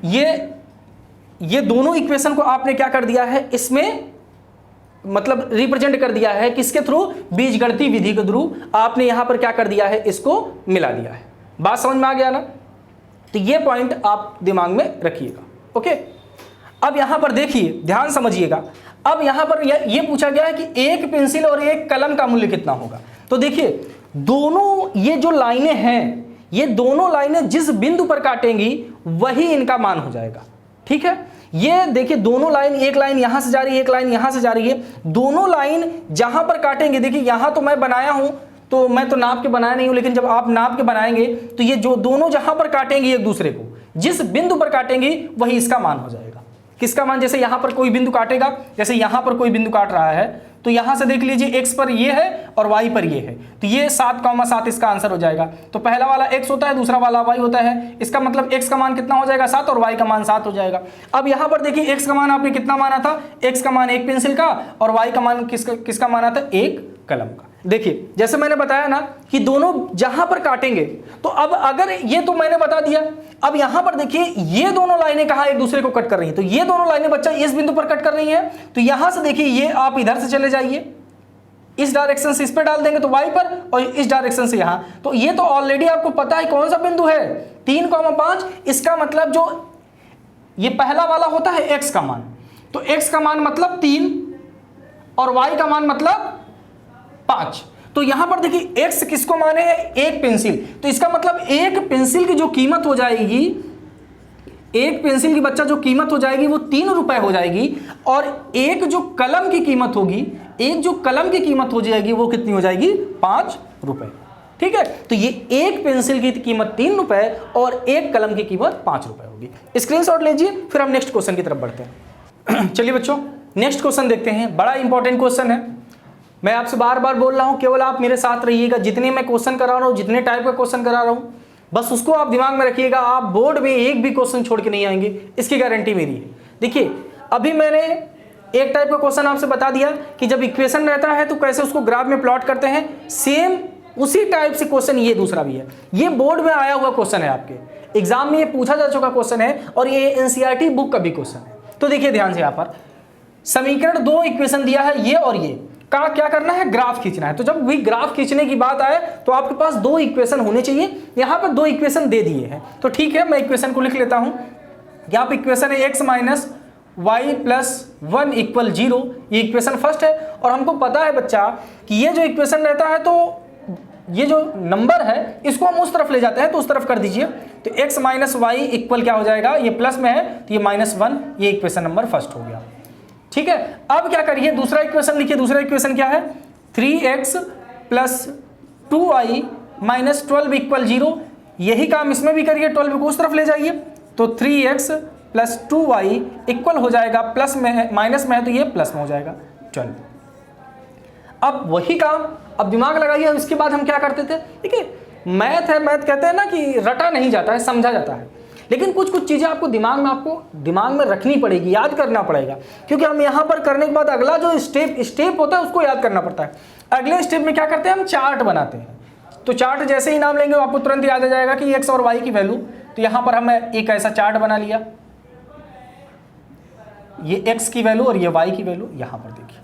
ये दोनों इक्वेशन को आपने क्या कर दिया है, इसमें मतलब रिप्रेजेंट कर दिया है किसके थ्रू, बीजगणितीय विधि के थ्रू आपने यहां पर क्या कर दिया है, इसको मिला दिया है। बात समझ में आ गया ना। तो ये पॉइंट आप दिमाग में रखिएगा, ओके। अब यहां पर देखिए, ध्यान समझिएगा, अब यहां पर ये पूछा गया है कि एक पेंसिल और एक कलम का मूल्य कितना होगा। तो देखिए दोनों ये जो लाइनें हैं, ये दोनों लाइनें जिस बिंदु पर काटेंगी वही इनका मान हो जाएगा। ठीक है, ये देखिए दोनों लाइन, एक लाइन यहां से जा रही है, एक लाइन यहां से जा रही है, दोनों लाइन जहां पर काटेंगे, देखिए यहां तो मैं बनाया हूं, तो मैं तो नाप के बनाया नहीं हूं, लेकिन जब आप नाप के बनाएंगे तो ये जो दोनों जहां पर काटेंगे एक दूसरे को, जिस बिंदु पर काटेंगी वही इसका मान हो जाएगा। किसका मान? जैसे यहां पर कोई बिंदु काटेगा, जैसे यहां पर कोई बिंदु काट रहा है, तो यहां से देख लीजिए x पर ये है और y पर ये है, तो ये 7,7 इसका आंसर हो जाएगा। तो पहला वाला x होता है, दूसरा वाला y होता है, इसका मतलब x का मान कितना हो जाएगा? 7, और y का मान 7 हो जाएगा। अब यहां पर देखिए x का मान आपने कितना माना था? x का मान एक पेंसिल का, और y का मान किसका माना था? एक कलम का। देखिए जैसे मैंने बताया ना कि दोनों जहां पर काटेंगे, तो अब अगर ये तो मैंने बता दिया, अब यहां पर देखिए ये दोनों लाइनें कहां एक दूसरे को कट कर रही हैं, तो ये दोनों लाइनें बच्चा इस बिंदु पर कट कर रही हैं, तो यहां से देखिए ये आप इधर से चले जाइए, इस डायरेक्शन से इस पे डाल देंगे तो y पर, और इस डायरेक्शन से यहां, तो ये तो ऑलरेडी आपको पता है कौन सा बिंदु है, 3,5। इसका मतलब जो ये पहला वाला होता है x का मान, तो x का मान मतलब 3 और y का मान मतलब 5। तो यहां पर देखिए x किसको माने हैं? एक पेंसिल, तो इसका मतलब एक पेंसिल की जो कीमत हो जाएगी, एक पेंसिल की बच्चा जो कीमत हो जाएगी वो 3 रुपए हो जाएगी, और एक जो कलम की कीमत होगी, एक जो कलम की कीमत हो जाएगी वो कितनी हो जाएगी? 5 रुपए। ठीक है, तो ये एक पेंसिल की कीमत 3 रुपए और एक कलम की कीमत 5 रुपए होगी। स्क्रीनशॉट लीजिए, फिर हम नेक्स्ट क्वेश्चन की तरफ बढ़ते हैं। चलिए बच्चों नेक्स्ट क्वेश्चन देखते हैं, बड़ा इंपॉर्टेंट क्वेश्चन है। मैं आपसे बार बार बोल रहा हूं, केवल आप मेरे साथ रहिएगा, जितने मैं क्वेश्चन करा रहा हूं, जितने टाइप का क्वेश्चन करा रहा हूं, बस उसको आप दिमाग में रखिएगा। आप बोर्ड में एक भी क्वेश्चन छोड़ के नहीं आएंगे, इसकी गारंटी मेरी है। देखिए अभी मैंने एक टाइप का क्वेश्चन आपसे बता दिया कि जब इक्वेशन रहता है तो कैसे उसको ग्राफ में प्लॉट करते हैं, सेम उसी टाइप से क्वेश्चन ये दूसरा भी है। ये बोर्ड में आया हुआ क्वेश्चन है, आपके एग्जाम में ये पूछा जा चुका क्वेश्चन है, और ये एनसीईआरटी बुक का भी क्वेश्चन है। तो देखिए ध्यान से, यहाँ पर समीकरण 2 इक्वेशन दिया है, ये और ये का क्या करना है? ग्राफ खींचना है। तो जब भी ग्राफ खींचने की बात आए तो आपके पास 2 इक्वेशन होने चाहिए। यहां पर 2 इक्वेशन दे दिए हैं, तो ठीक है मैं इक्वेशन को लिख लेता हूं। यहां पर इक्वेशन है x minus y plus 1 equal 0, ये इक्वेशन फर्स्ट है। और हमको पता है बच्चा कि ये जो इक्वेशन रहता है, तो ये जो नंबर है इसको हम उस तरफ ले जाते हैं, तो उस तरफ कर दीजिए। तो x माइनस वाई इक्वल क्या हो जाएगा? ये प्लस में है तो ये -1, ये इक्वेशन नंबर फर्स्ट हो गया। ठीक है, अब क्या करिए? दूसरा इक्वेशन लिखिए। दूसरा इक्वेशन क्या है? 3x plus 2y minus 12 equal 0। यही काम इसमें भी करिए, 12 को उस तरफ ले जाइए, तो 3x प्लस 2y इक्वल हो जाएगा, प्लस में है, माइनस में है तो ये प्लस में हो जाएगा 12। अब वही काम, अब दिमाग लगाइए। इसके बाद हम क्या करते थे? देखिए मैथ है, मैथ कहते हैं ना कि रटा नहीं जाता है, समझा जाता है, लेकिन कुछ कुछ चीज़ें आपको दिमाग में रखनी पड़ेगी, याद करना पड़ेगा, क्योंकि हम यहाँ पर करने के बाद अगला जो स्टेप होता है उसको याद करना पड़ता है। अगले स्टेप में क्या करते हैं? हम चार्ट बनाते हैं। तो चार्ट जैसे ही नाम लेंगे आपको तुरंत याद आ जाएगा कि x और y की वैल्यू। तो यहाँ पर हमने एक ऐसा चार्ट बना लिया, ये x की वैल्यू और ये y की वैल्यू यहाँ पर देखिए।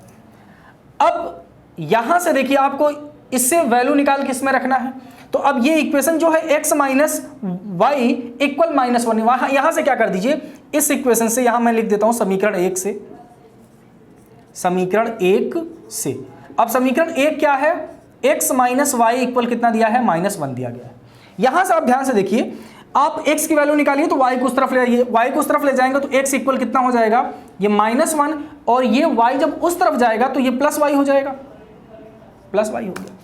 अब यहाँ से देखिए आपको इससे वैल्यू निकाल के इसमें रखना है। तो अब ये इक्वेशन जो है x माइनस वाई इक्वल -1, यहां से क्या कर दीजिए? इस इक्वेशन से यहां मैं लिख देता हूं समीकरण 1 से, समीकरण 1 से। अब समीकरण 1 क्या है? x माइनस वाई इक्वल कितना दिया है? -1 दिया गया है। यहां से आप ध्यान से देखिए, आप x की वैल्यू निकालिए तो y को उस तरफ ले आइए, y को उस तरफ ले जाएंगे तो x इक्वल कितना हो जाएगा? ये -1, और ये y जब उस तरफ जाएगा तो ये प्लस y हो जाएगा, प्लस y हो गया।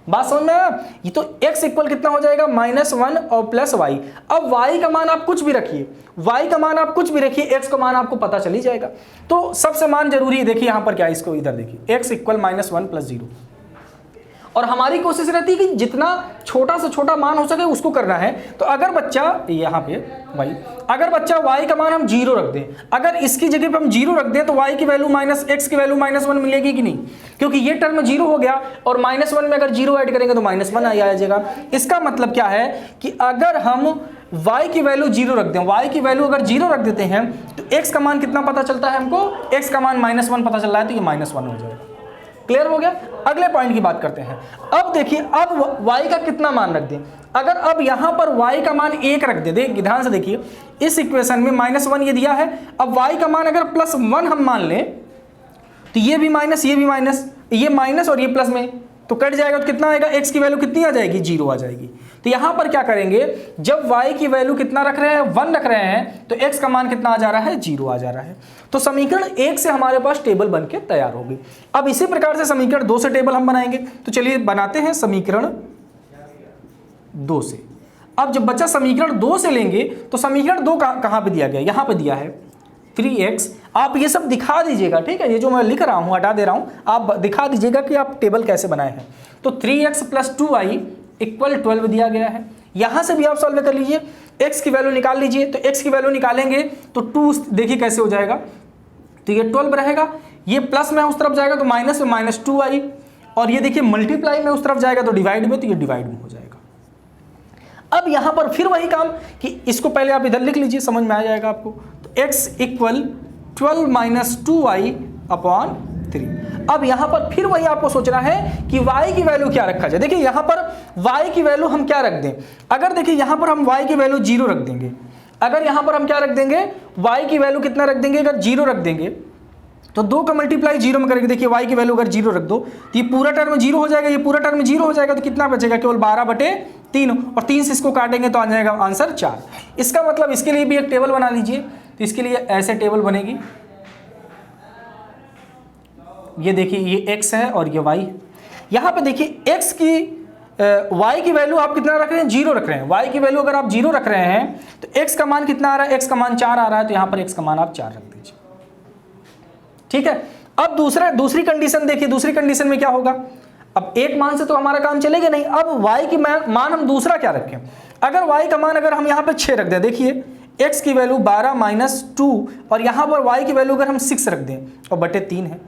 बात समझ में आया? ये तो x इक्वल कितना हो जाएगा? -1 और प्लस y। अब y का मान आप कुछ भी रखिए, y का मान आप कुछ भी रखिए, x का मान आपको पता चल ही जाएगा। तो सबसे मान जरूरी है। देखिए यहाँ पर क्या है, इसको इधर देखिए, x इक्वल -1 प्लस 0। और हमारी कोशिश रहती है कि जितना छोटा से छोटा मान हो सके उसको करना है। तो अगर बच्चा यहाँ पे भाई, अगर बच्चा y का मान हम 0 रख दें, अगर इसकी जगह पे हम 0 रख दें तो y की वैल्यू माइनस x की वैल्यू -1 मिलेगी कि नहीं? क्योंकि ये टर्म 0 हो गया, और -1 में अगर 0 ऐड करेंगे तो -1 आ जाएगा। इसका मतलब क्या है कि अगर हम y की वैल्यू 0 रख दें, y की वैल्यू अगर 0 रख देते हैं तो x का मान कितना पता चलता है हमको? x का मान -1 पता चल रहा है, तो ये -1 हो जाएगा। क्लियर हो गया? अगले पॉइंट की बात करते हैं। अब देखिए, अब y का कितना मान रख दें? अगर अब यहां पर y का मान 1 रख दे, ध्यान से देखिए, इस इक्वेशन में -1 ये दिया है। अब y का मान अगर +1 हम मान लें तो ये भी माइनस, ये भी माइनस, ये माइनस और ये प्लस में तो कट जाएगा, तो कितना आएगा, x की वैल्यू कितनी आ जाएगी, 0 आ जाएगी। तो यहां पर क्या करेंगे, जब y की वैल्यू कितना रख रहे हैं, 1 रख रहे हैं, तो x का मान कितना आ जा रहा है, 0 आ जा रहा है। तो समीकरण 1 से हमारे पास टेबल बन के तैयार होगी। अब इसी प्रकार से समीकरण 2 से टेबल हम बनाएंगे। तो चलिए बनाते हैं समीकरण 2 से। अब जब बच्चा समीकरण 2 से लेंगे तो समीकरण 2 कहां पे दिया गया, यहां पे दिया है 3x। आप ये सब दिखा दीजिएगा, ठीक है, ये जो मैं लिख रहा हूं हटा दे रहा हूं, आप दिखा दीजिएगा कि आप टेबल कैसे बनाए हैं। तो 3x + 2y = 12 दिया गया है। यहां से भी आप सॉल्व कर लीजिए, x की वैल्यू निकाल लीजिए। तो x की वैल्यू निकालेंगे तो 2 देखिए कैसे हो जाएगा, तो ये 12 रहेगा, ये प्लस में उस तरफ जाएगा तो माइनस में -2y, और ये देखिए मल्टीप्लाई में उस तरफ जाएगा तो डिवाइड में, तो ये डिवाइड में हो जाएगा। अब यहां पर फिर वही काम कि इसको पहले आप इधर लिख लीजिए, समझ में आ जाएगा आपको। तो x = 12 - 2y/3। अब यहां पर फिर वही आपको सोचना है कि y की वैल्यू क्या रखा जाए। देखिए यहां पर y की वैल्यू हम क्या रख दें, अगर देखिए यहां पर हम y की वैल्यू 0 रख देंगे, अगर यहां पर हम क्या रख देंगे, y की वैल्यू कितना रख देंगे, अगर 0 रख देंगे तो 2 का मल्टीप्लाई 0 में करेंगे। देखिए y की वैल्यू अगर 0 रख दो तो ये पूरा टर्म 0 हो जाएगा, ये पूरा टर्म 0 हो जाएगा, तो कितना बचेगा, केवल 12/3, और 3 से इसको काटेंगे तो आ जाएगा आंसर 4। इसका मतलब इसके लिए भी एक टेबल बना लीजिए। तो इसके लिए ऐसे टेबल बनेगी, ये देखिए ये x है और ये y। यहां पे देखिए x की y की वैल्यू आप कितना रख रहे हैं, 0 रख रहे हैं। y की वैल्यू अगर आप 0 रख रहे हैं तो x का मान कितना आ रहा है, x का मान 4 आ रहा है, तो यहां पर x का मान आप 4 रख दीजिए, ठीक है। अब दूसरी कंडीशन देखिए, दूसरी कंडीशन में क्या होगा, अब एक मान से तो हमारा काम चलेगा नहीं। अब y की मान हम दूसरा क्या रखें, अगर y का मान अगर हम यहाँ पे 6 रख दें, देखिए x की वैल्यू 12 - 2 और यहाँ पर y की वैल्यू अगर हम 6 रख दें और बटे 3 है,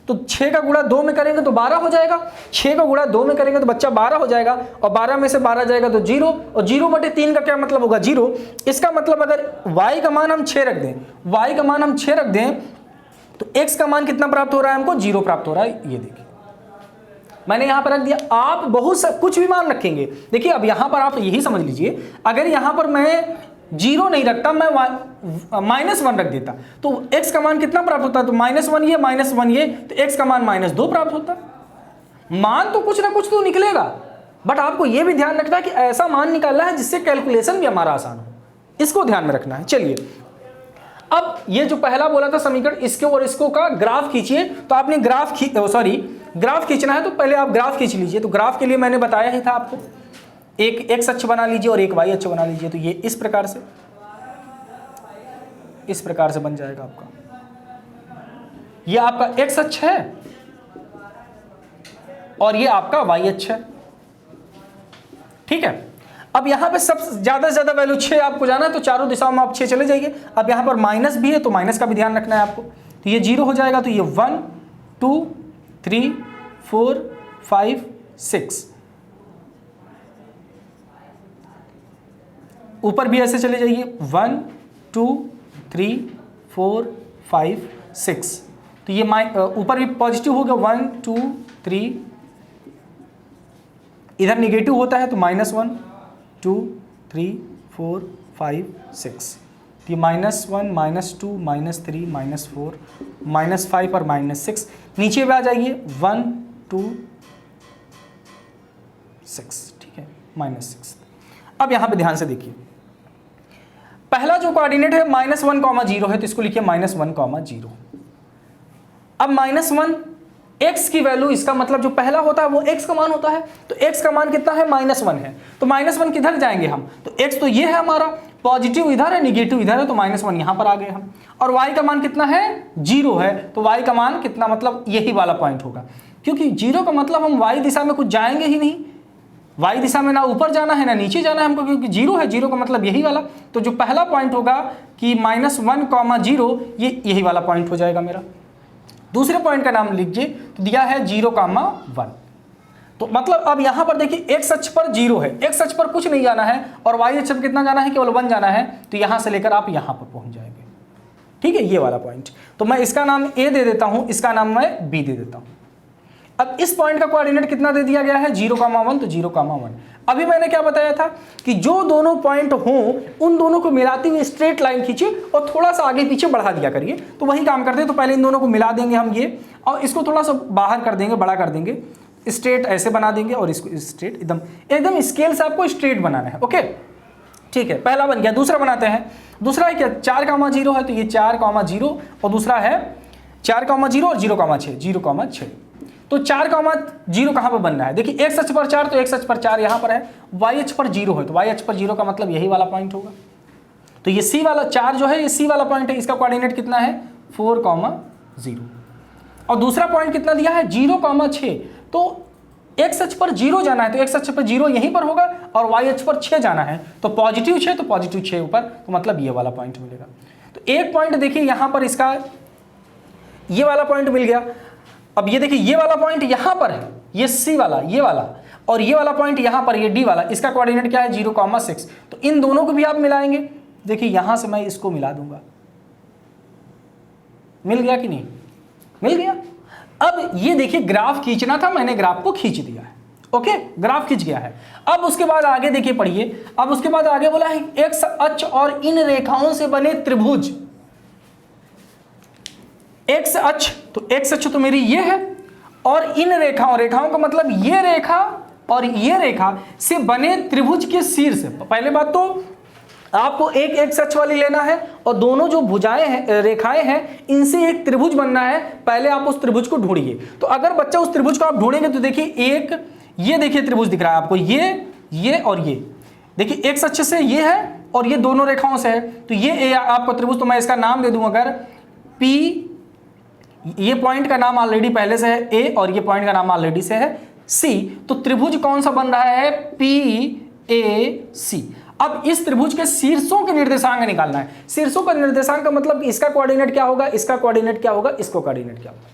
तो 6 का गुणा 2 में करेंगे तो 12 हो जाएगा, 6 का गुणा 2 में करेंगे तो बच्चा 12 हो जाएगा, और 12 में से 12 जाएगा तो 0, और 0/3 का क्या मतलब होगा, 0। इसका मतलब अगर y का मान हम 6 रख दें, y का मान हम 6 रख दें तो x का मान कितना प्राप्त हो रहा है हमको, 0 प्राप्त हो रहा है। ये देखिए मैंने यहां पर रख दिया। आप बहुत कुछ भी मान रखेंगे, देखिए अब यहां पर आप यही समझ लीजिए, अगर यहां पर मैं 0 नहीं रखता, मैं -1 रख देता तो x का मान कितना प्राप्त होता, तो -1 ये -1 ये, तो x का मान -2 प्राप्त होता। मान तो कुछ ना कुछ तो निकलेगा, बट आपको यह भी ध्यान रखना है कि ऐसा मान निकालना है जिससे कैलकुलेशन भी हमारा आसान हो, इसको ध्यान में रखना है। चलिए अब ये जो पहला बोला था समीकरण, इसके और इसको का ग्राफ खींचिए। तो आपने ग्राफ खींचना है तो पहले आप ग्राफ खींच लीजिए। तो ग्राफ के लिए मैंने बताया ही था आपको, एक x अक्ष बना लीजिए और एक y अक्ष बना लीजिए। तो ये इस प्रकार से बन जाएगा आपका, ये आपका x अक्ष है और ये आपका y अक्ष है, ठीक है। अब यहां पे सबसे ज्यादा से ज्यादा वैल्यू 6 आपको जाना है, तो चारों दिशाओं में आप 6 चले जाइए। अब यहां पर माइनस भी है तो माइनस का भी ध्यान रखना है आपको। तो ये 0 हो जाएगा, तो ये 1 2 3 4 5 6, ऊपर भी ऐसे चले जाइए 1 2 3 4 5 6। तो ये ऊपर भी पॉजिटिव होगा 1 2 3, इधर निगेटिव होता है तो -1 2 3 4 5 6। ये -1 -2 -3 -4 -5 और -6। नीचे भी आ जाइए 1 2 6, ठीक है, -6। अब यहां पे ध्यान से देखिए, पहला जो कोऑर्डिनेट है -1, 0 है, तो इसको लिखिए -1, 0। अब -1 x की वैल्यू, इसका मतलब जो पहला होता है वो x का मान होता है, तो x का मान कितना है, -1 है। तो -1 किधर जाएंगे हम, तो x तो ये है हमारा, पॉजिटिव इधर है निगेटिव इधर है, तो -1 यहां पर आ गए हम। और y का मान कितना है, 0 है, तो y का मान कितना, मतलब यही वाला पॉइंट होगा, क्योंकि 0 का मतलब हम y दिशा में कुछ जाएंगे ही नहीं, y दिशा में ना ऊपर जाना है ना नीचे जाना है हमको, क्योंकि 0 है, 0 का मतलब यही वाला। तो जो पहला पॉइंट होगा कि -1, 0, ये यही वाला पॉइंट हो जाएगा मेरा। दूसरे पॉइंट का नाम लीजिए, तो दिया है 0, 1। तो मतलब अब यहां पर देखिए x अक्ष पर 0 है, x अक्ष पर कुछ नहीं जाना है, और y अक्ष पर कितना जाना है, केवल 1 जाना है। तो यहां से लेकर आप यहां पर पहुंच जाएंगे, ठीक है, ये वाला पॉइंट। तो मैं इसका नाम a दे देता हूं, इसका नाम मैं b दे देता हूं। अब इस पॉइंट का कोऑर्डिनेट कितना दे दिया गया है 0,1, तो 0,1। अभी मैंने क्या बताया था कि जो दोनों पॉइंट हों उन दोनों को मिलाती हुई स्ट्रेट लाइन खींचे और थोड़ा सा आगे पीछे बढ़ा दिया करिए। तो वही काम करते हैं, तो पहले इन दोनों को मिला देंगे हम ये, और इसको थोड़ा सा बाहर कर देंगे, बड़ा कर देंगे, स्ट्रेट ऐसे बना देंगे, और इसको स्ट्रेट एकदम स्केल से आपको स्ट्रेट बनाना है। ओके ठीक है, पहला बन गया। दूसरा बनाते हैं। दूसरा है क्या 4,0 है, तो ये 4,0 और दूसरा है 4,0 और 0,6, 0,6। तो 4,0 कहाँ पर बनना है? देखिए एक्स अक्ष पर 4, तो एक्स अक्ष पर 4 यहाँ पर है, वाई अक्ष पर 0 है, तो वाई अक्ष पर 0 का मतलब यही वाला पॉइंट होगा। तो ये सी वाला 4 जो है ये सी वाला पॉइंट है, इसका कोऑर्डिनेट कितना है 4,0। और दूसरा पॉइंट कितना दिया है 0,6, तो एक्स अक्ष पर 0 जाना है, तो एक्स अक्ष पर 0 यहीं पर होगा, और वाई अक्ष पर 6 जाना है, तो पॉजिटिव 6, तो पॉजिटिव 6 ऊपर, तो मतलब ये वाला पॉइंट मिलेगा। तो एक पॉइंट देखिए यहाँ पर इसका ये वाला पॉइंट मिल गया। अब ये देखिए ये वाला पॉइंट यहाँ पर है, ये सी वाला, ये वाला, और ये वाला पॉइंट यहाँ पर, ये डी वाला, इसका कोऑर्डिनेट क्या है 0,6। तो इन दोनों को भी आप मिलाएंगे। देखिए यहाँ से मैं इसको मिला दूंगा, मिल गया कि नहीं? मिल गया। अब ये देखिए ग्राफ खींचना था, मैंने ग्राफ को खींच दिया है। ओके, ग्राफ खींच गया है। अब उसके बाद आगे देखिए पढ़िए, अब उसके बाद आगे बोला है एक्स अक्ष और इन रेखाओं से बने त्रिभुज। एक्स अक्ष, तो एक्स अक्ष तो मेरी ये है, और इन रेखाओं का मतलब ये रेखा और ये रेखा से बने त्रिभुज के शीर्ष। पहले बात तो आपको एक एक्स अक्ष वाली लेना है, और दोनों जो भुजाएं हैं, रेखाएं हैं, इनसे एक त्रिभुज बनना है। पहले आप उस त्रिभुज को ढूंढिए। तो अगर बच्चा उस त्रिभुज को आप ढूंढेंगे तो देखिए एक ये देखिए त्रिभुज दिख रहा है आपको, ये और ये देखिए एक्स अक्ष से ये है और ये दोनों रेखाओं से है, तो ये आपको त्रिभुज, तो मैं इसका नाम दे दूं अगर पी, ये पॉइंट का नाम ऑलरेडी पहले से है ए, और ये पॉइंट का नाम ऑलरेडी से है सी, तो त्रिभुज कौन सा बन रहा है PAC। अब इस त्रिभुज के शीर्षों के निर्देशांक निकालना है। शीर्षों का निर्देशांक का मतलब इसका कोऑर्डिनेट क्या होगा, इसका कोऑर्डिनेट क्या होगा, इसका कोऑर्डिनेट क्या होगा।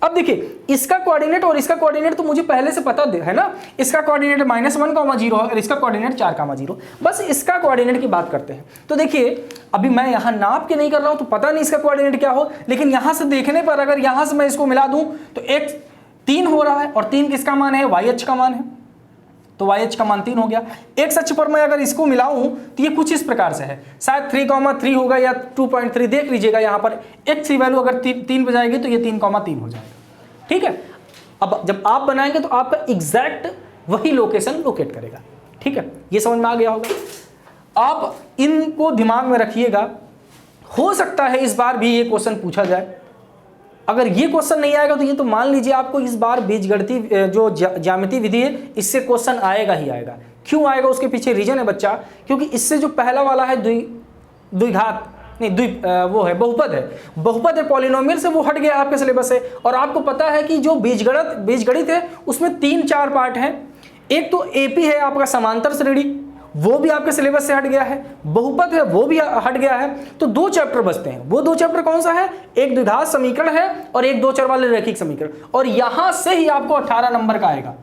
अब देखिए इसका कोऑर्डिनेट और इसका कोऑर्डिनेट तो मुझे पहले से पता है ना, इसका कोऑर्डिनेट -1,0 है और इसका कोऑर्डिनेट 4,0। बस इसका कोऑर्डिनेट की बात करते हैं। तो देखिए अभी मैं यहाँ नाप के नहीं कर रहा हूँ, तो पता नहीं इसका कोऑर्डिनेट क्या हो, लेकिन यहाँ से देखने पर अगर यहाँ से मैं इसको मिला दूँ तो एक 3 हो रहा है, और 3 किसका मान है, वाई अक्ष का मान है, तो वाई अक्ष का मान 3 हो गया। एक्स अक्ष पर मैं अगर इसको मिलाऊं तो ये कुछ इस प्रकार से है, शायद 3,3 होगा या 2.3, देख लीजिएगा यहाँ पर एक्स की वैल्यू अगर 3 पे जाएगी तो ये 3,3 हो जाएगा। ठीक है, अब जब आप बनाएंगे तो आपका एग्जैक्ट वही लोकेशन लोकेट करेगा। ठीक है, ये समझ में आ गया होगा। आप इनको दिमाग में रखिएगा, हो सकता है इस बार भी ये क्वेश्चन पूछा जाए। अगर ये क्वेश्चन नहीं आएगा तो ये तो मान लीजिए आपको इस बार बीजगणितीय जो ज्यामिति विधि है इससे क्वेश्चन आएगा ही आएगा। क्यों आएगा उसके पीछे रीजन है बच्चा, क्योंकि इससे जो पहला वाला है बहुपद है पॉलिनोमियल से, वो हट गया आपके सिलेबस से। और आपको पता है कि जो बीजगणित है उसमें 3-4 पार्ट हैं। एक तो एपी है आपका समांतर श्रेणी, वो भी आपके सिलेबस से हट गया है, बहुपद है वो भी हट गया है। तो 2 चैप्टर बचते हैं। वो 2 चैप्टर कौन सा है, एक द्विघात समीकरण है और एक 2 चर वाले रैखिक समीकरण। और यहां से ही आपको 18 नंबर का आएगा।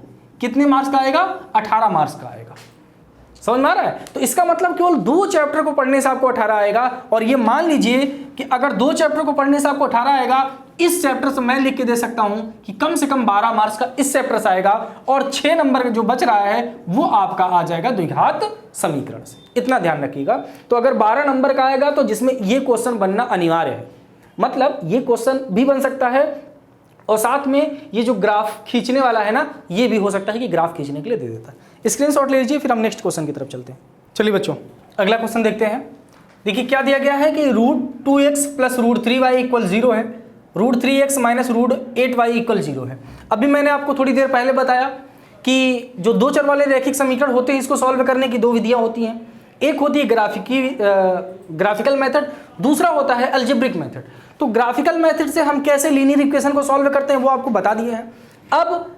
कितने मार्क्स का आएगा, 18 मार्क्स का आएगा। समझ में आ रहा है? तो इसका मतलब केवल 2 चैप्टर को पढ़ने से आपको 18 आएगा। और ये मान लीजिए कि अगर 2 चैप्टर को पढ़ने से आपको 18 आएगा, इस चैप्टर से मैं लिख के दे सकता हूं कि कम से कम 12 मार्क्स का इस चैप्टर से आएगा, और 6 नंबर जो बच रहा है वो आपका आ जाएगा द्विघात समीकरण से। इतना ध्यान रखिएगा। तो अगर 12 नंबर का आएगा तो जिसमें ये क्वेश्चन बनना अनिवार्य है, मतलब ये क्वेश्चन भी बन सकता है, और साथ में ये जो ग्राफ खींचने वाला है ना, ये भी हो सकता है कि ग्राफ खींचने के लिए दे देता है। स्क्रीनशॉट ले लीजिए, फिर हम नेक्स्ट क्वेश्चन की तरफ चलते हैं। चलिए बच्चों अगला क्वेश्चन देखते हैं। देखिए क्या दिया गया है कि √2x + √3y = 0 है, √3x - √8y = 0 है। अभी मैंने आपको थोड़ी देर पहले बताया कि जो 2 चर वाले रैखिक समीकरण होते हैं इसको सॉल्व करने की 2 विधियां होती हैं। एक होती है ग्राफिकल मेथड, दूसरा होता है अलजेब्रिक मेथड। तो ग्राफिकल मेथड से हम कैसे लीनियर इक्वेशन को सॉल्व करते हैं वो आपको बता दिए हैं। अब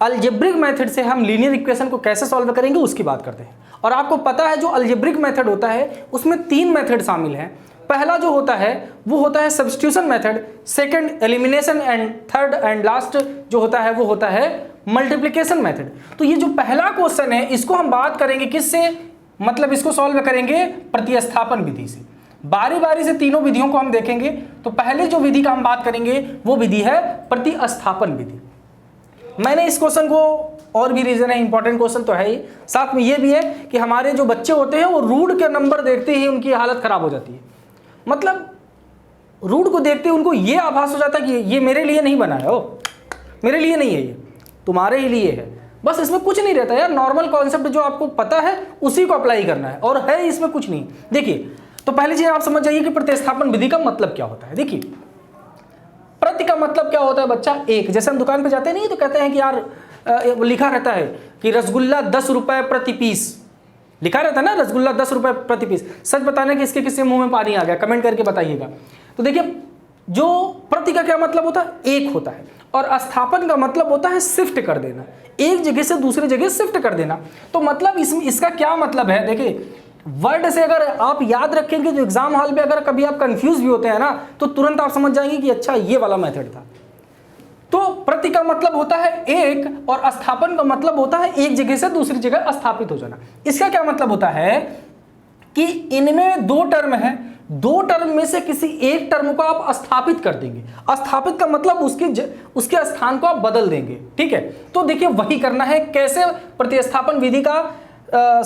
अलजेब्रिक मेथड से हम लीनियर इक्वेशन को कैसे सॉल्व करेंगे उसकी बात करते हैं। और आपको पता है जो अलजेब्रिक मेथड होता है उसमें 3 मेथड शामिल हैं। पहला जो होता है वो होता है substitution method, second elimination, and third and last जो होता है वो होता है मल्टीप्लिकेशन मेथड। तो ये जो पहला क्वेश्चन है इसको हम बात करेंगे किससे, मतलब इसको सॉल्व करेंगे प्रतिस्थापन विधि से। बारी बारी से तीनों विधियों को हम देखेंगे। तो पहले जो विधि का हम बात करेंगे वो विधि है प्रतिस्थापन विधि। मैंने इस क्वेश्चन को, और भी रीजन है, इंपॉर्टेंट क्वेश्चन तो है ही, साथ में ये भी है कि हमारे जो बच्चे होते हैं वो रूट के नंबर देखते ही उनकी हालत खराब हो जाती है। मतलब रूट को देखते ही उनको ये आभास हो जाता है कि ये मेरे लिए नहीं बना है, ओ मेरे लिए नहीं है, ये तुम्हारे ही लिए है। बस इसमें कुछ नहीं रहता यार, नॉर्मल कॉन्सेप्ट जो आपको पता है उसी को अप्लाई करना है, और है इसमें कुछ नहीं। देखिए, तो पहली चीज आप समझ जाइए कि प्रतिस्थापन विधि का मतलब क्या होता है। देखिए, प्रति का मतलब क्या होता है बच्चा, एक। जैसे हम दुकान पे जाते नहीं तो कहते हैं कि यार लिखा रहता है कि रसगुल्ला 10 रुपए प्रति पीस, लिखा रहता है ना, रसगुल्ला 10 रुपए प्रति पीस। सच बताना कि इसके किसके मुंह में पानी आ गया, कमेंट करके बताइएगा। तो देखिए, जो प्रति का क्या मतलब होता है, एक होता है, और स्थापन का मतलब होता है शिफ्ट कर देना, एक जगह से दूसरी जगह शिफ्ट कर देना। तो मतलब इसका क्या मतलब है, देखिए वर्ड से अगर आप याद रखेंगे तो एग्जाम हॉल में अगर कभी आप कंफ्यूज भी होते हैं ना तो तुरंत आप समझ जाएंगे कि अच्छा ये वाला मेथड था। तो प्रति का मतलब होता है एक, और स्थापन का मतलब होता है एक जगह से दूसरी जगह स्थापित हो जाना। इसका क्या मतलब होता है कि इनमें दो टर्म है, दो टर्म में से किसी एक टर्म को आप स्थापित कर देंगे। स्थापित का मतलब उसके स्थान को आप बदल देंगे, ठीक है। तो देखिए वही करना है। कैसे प्रतिस्थापन विधि का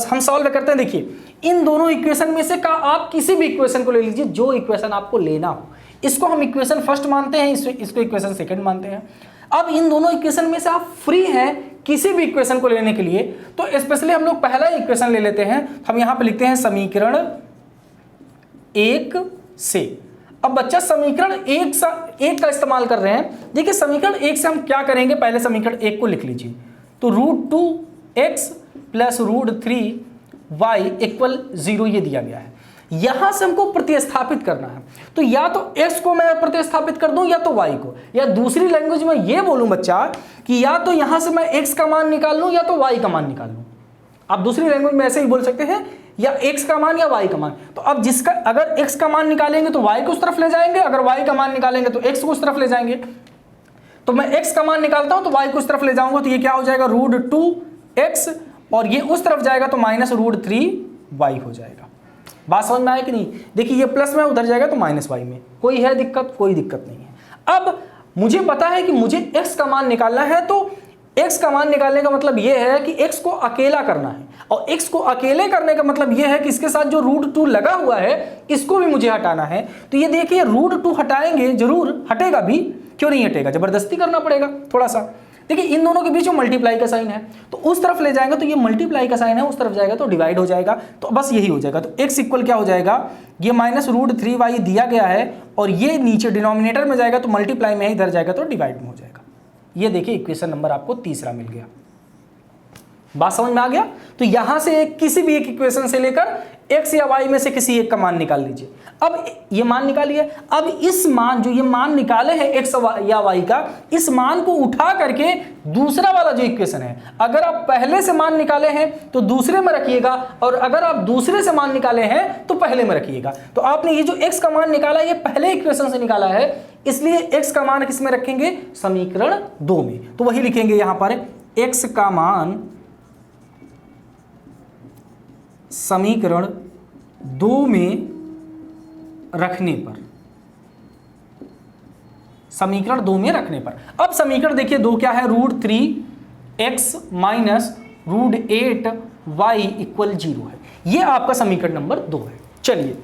हम सॉल्व करते हैं। देखिए, इन दोनों इक्वेशन में से का आप किसी भी इक्वेशन को ले लीजिए, जो इक्वेशन आपको लेना हो। इसको हम इक्वेशन फर्स्ट मानते हैं, इसको इक्वेशन सेकंड मानते हैं। अब इन दोनों इक्वेशन में से आप फ्री हैं किसी भी इक्वेशन को लेने के लिए, तो स्पेशली हम लोग पहला इक्वेशन ले लेते हैं। हम यहां पे लिखते हैं समीकरण 1 से। अब बच्चा समीकरण 1 का इस्तेमाल कर रहे हैं। देखिए, समीकरण 1 से हम क्या करेंगे, पहले समीकरण 1 को लिख लीजिए। तो √2x प्लस √3y इक्वल 0 ये दिया गया है। यहां से हमको प्रतिस्थापित करना है। तो या तो x को मैं प्रतिस्थापित कर दूं या तो y को, या दूसरी लैंग्वेज में ये बोलूं बच्चा कि या तो यहां से मैं x का मान निकाल लूं या तो y का मान निकाल लूं। आप दूसरी लैंग्वेज में ऐसे ही बोल सकते हैं, या x का मान या y का मान। तो अब जिसका अगर x का मान निकालेंगे तो y को उस तरफ ले जाएंगे, अगर y का मान निकालेंगे तो x को उस तरफ ले जाएंगे। तो मैं x का मान निकालता हूं तो y को उस तरफ ले जाऊंगा, तो ये क्या हो जाएगा √2x, और ये उस तरफ जाएगा तो -√3y हो जाएगा। बात समझ में आए कि नहीं। देखिए, ये प्लस में उधर जाएगा तो -y में। कोई है दिक्कत? कोई दिक्कत नहीं है। अब मुझे पता है कि मुझे x का मान निकालना है, तो x का मान निकालने का मतलब ये है कि x को अकेला करना है, और x को अकेले करने का मतलब ये है कि इसके साथ जो √2 लगा हुआ है इसको भी मुझे हटाना है। तो ये देखिए, √2 हटाएंगे, जरूर हटेगा भी, क्यों नहीं हटेगा, जबरदस्ती करना पड़ेगा थोड़ा सा। देखिए, इन दोनों के बीच में मल्टीप्लाई का साइन है, तो उस तरफ ले जाएंगे तो ये मल्टीप्लाई का साइन है, उस तरफ जाएगा तो डिवाइड हो जाएगा। तो बस यही हो जाएगा। तो x इक्वल क्या हो जाएगा, ये -√3y दिया गया है, और ये नीचे डिनोमिनेटर में जाएगा तो मल्टीप्लाई में, इधर जाएगा तो डिवाइड में हो जाएगा। ये देखिए, इक्वेशन नंबर आपको तीसरा मिल गया। बात समझ में आ गया। तो यहां से किसी भी एक इक्वेशन से लेकर x या y में से किसी एक का मान निकाल लीजिए। अब ये मान निकालिए। अब इस मान, जो ये मान निकाले हैं x या y का, इस मान को उठा करके दूसरा वाला जो इक्वेशन है, अगर आप पहले से मान निकाले हैं तो दूसरे में रखिएगा, और अगर आप दूसरे से मान निकाले हैं तो पहले में रखिएगा। तो आपने ये जो x का मान निकाला है ये पहले इक्वेशन से निकाला है, इसलिए x का मान किस में रखेंगे, समीकरण 2 में। तो वही लिखेंगे यहां पर, x का मान समीकरण 2 में रखने पर, समीकरण 2 में रखने पर। अब समीकरण देखिए 2 क्या है, √3x माइनस √8y इक्वल 0 है। ये आपका समीकरण नंबर 2 है। चलिए,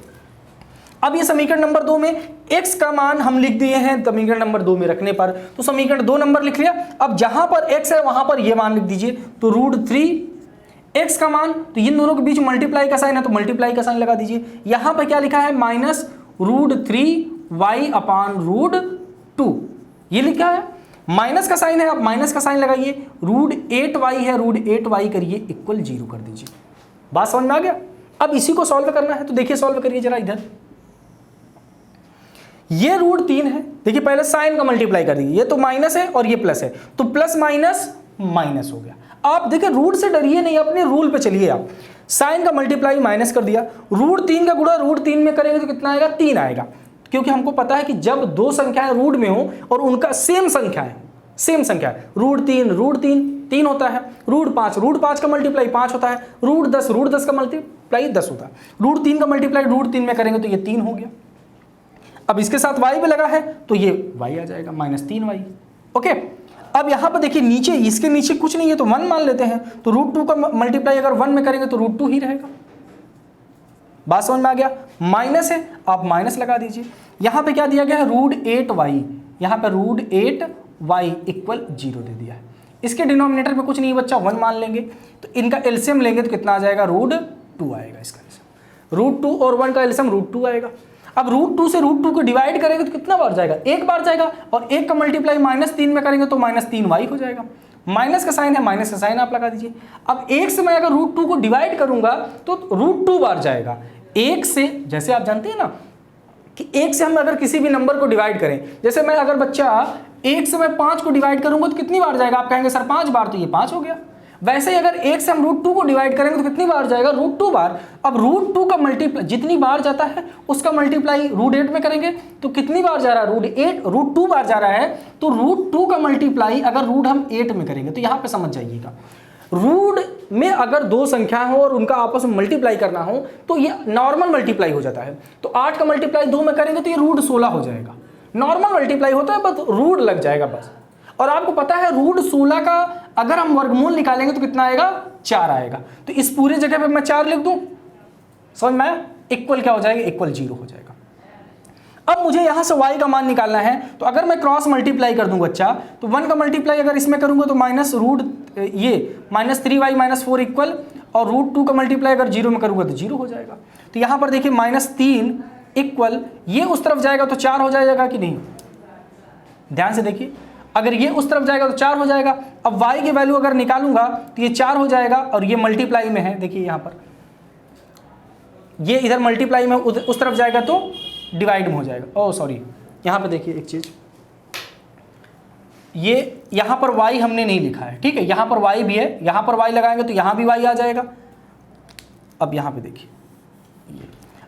अब ये समीकरण नंबर 2 में x का मान हम लिख दिए हैं समीकरण नंबर 2 में रखने पर, तो समीकरण 2 नंबर लिख लिया। अब जहां पर x है वहां पर ये मान लिख दीजिए। तो √3x का मान, तो इन दोनों के बीच मल्टीप्लाई का साइन है तो मल्टीप्लाई का साइन लगा दीजिए। यहां पर क्या लिखा है, -√3y अपान √2, ये लिखा है। माइनस का साइन है, आप माइनस का साइन लगाइए। √8y है, √8y करिए इक्वल 0 कर दीजिए। बात समझ में आ गया। अब इसी को सॉल्व करना है, तो देखिए सॉल्व करिए जरा। इधर ये √3 है, देखिए पहले साइन का मल्टीप्लाई कर दीजिए। ये तो माइनस है और ये प्लस है, तो प्लस माइनस माइनस हो गया। आप देखिए, रूट से डरिए नहीं, अपने रूल पे चलिए। आप साइन का मल्टीप्लाई माइनस कर दिया, √3 का गुणा √3 में करेंगे तो कितना आएगा, 3 आएगा। क्योंकि हमको पता है कि जब दो संख्याएं रूट में हो और उनका सेम संख्या है, √3 3 होता है, √5 का मल्टीप्लाई 5 होता है, √10 का मल्टीप्लाई 10 होता है। √3 का मल्टीप्लाई √3 में करेंगे तो ये 3 हो गया। अब इसके साथ y भी लगा है तो ये y आ जाएगा -3y। ओके, अब यहाँ पर देखिए नीचे, इसके नीचे कुछ नहीं है तो 1 मान लेते हैं, तो √2 का मल्टीप्लाई अगर 1 में करेंगे तो √2 ही रहेगा। बात समझ में आ गया? माइनस है, आप माइनस लगा दीजिए। यहाँ पे क्या दिया गया है? √8y, यहाँ पे √8y इक्वल 0 दे दिया है। इसके डिनोमिनेटर में कुछ नहीं बच्चा, 1 मान लेंगे, तो इनका एलसीएम लेंगे तो कितना आ जाएगा? √2 आएगा इसका एलसीएम। √2 और 1 का एलसीएम √2 आएगा। अब √2 से √2 को डिवाइड करेंगे तो कितना बार जाएगा? एक बार जाएगा, और एक का मल्टीप्लाई -3 में करेंगे तो -3y हो जाएगा। माइनस का साइन है, माइनस का साइन आप लगा दीजिए। अब एक से मैं अगर √2 को डिवाइड करूंगा तो √2 बार जाएगा। एक से, जैसे आप जानते हैं ना कि एक से हम अगर किसी भी नंबर को डिवाइड करें, जैसे मैं अगर बच्चा एक से मैं 5 को डिवाइड करूंगा तो कितनी बार जाएगा? आप कहेंगे सर 5 बार, तो ये 5 हो गया। वैसे ही अगर एक से हम √2 को डिवाइड करेंगे तो कितनी बार जाएगा? √2 बार। अब √2 का मल्टीप्लाई जितनी बार जाता है उसका मल्टीप्लाई √8 में करेंगे तो कितनी बार जा रहा है? √2 बार जा रहा है, तो √2 का मल्टीप्लाई अगर हम 8 में करेंगे तो यहाँ पे समझ जाइएगा, रूट में अगर दो संख्या हो और उनका आपस में मल्टीप्लाई करना हो तो ये नॉर्मल मल्टीप्लाई हो जाता है। तो 8 का मल्टीप्लाई 2 में करेंगे तो ये √16 हो जाएगा। नॉर्मल मल्टीप्लाई होता है, बस रूट लग जाएगा बस। और आपको पता है √16 का अगर हम वर्गमूल निकालेंगे तो कितना आएगा? 4 आएगा। तो इस पूरे जगह पे मैं 4 लिख दूं, समझ में? इक्वल क्या हो जाएगा? इक्वल 0 हो जाएगा। अब मुझे यहां से y का मान निकालना है, तो अगर मैं क्रॉस मल्टीप्लाई कर दूं बच्चा, तो 1 का मल्टीप्लाई अगर इसमें करूंगा तो -3y - 4 इक्वल, और √2 का मल्टीप्लाई अगर 0 में करूंगा तो 0 हो जाएगा। तो यहां पर देखिए -3 इक्वल, ये उस तरफ जाएगा तो 4 हो जाएगा कि नहीं? ध्यान से देखिए, अगर ये उस तरफ जाएगा तो 4 हो जाएगा। अब y की वैल्यू अगर निकालूंगा तो ये 4 हो जाएगा, और ये मल्टीप्लाई में है। देखिए यहां पर ये इधर मल्टीप्लाई में उस तरफ जाएगा तो डिवाइड में हो जाएगा। ओह सॉरी, यहां पे देखिए एक चीज, ये यहां पर y हमने नहीं लिखा है, ठीक है? यहां पर y भी है, यहां पर y लगाएंगे तो यहां भी y आ जाएगा। अब यहां पे देखिए,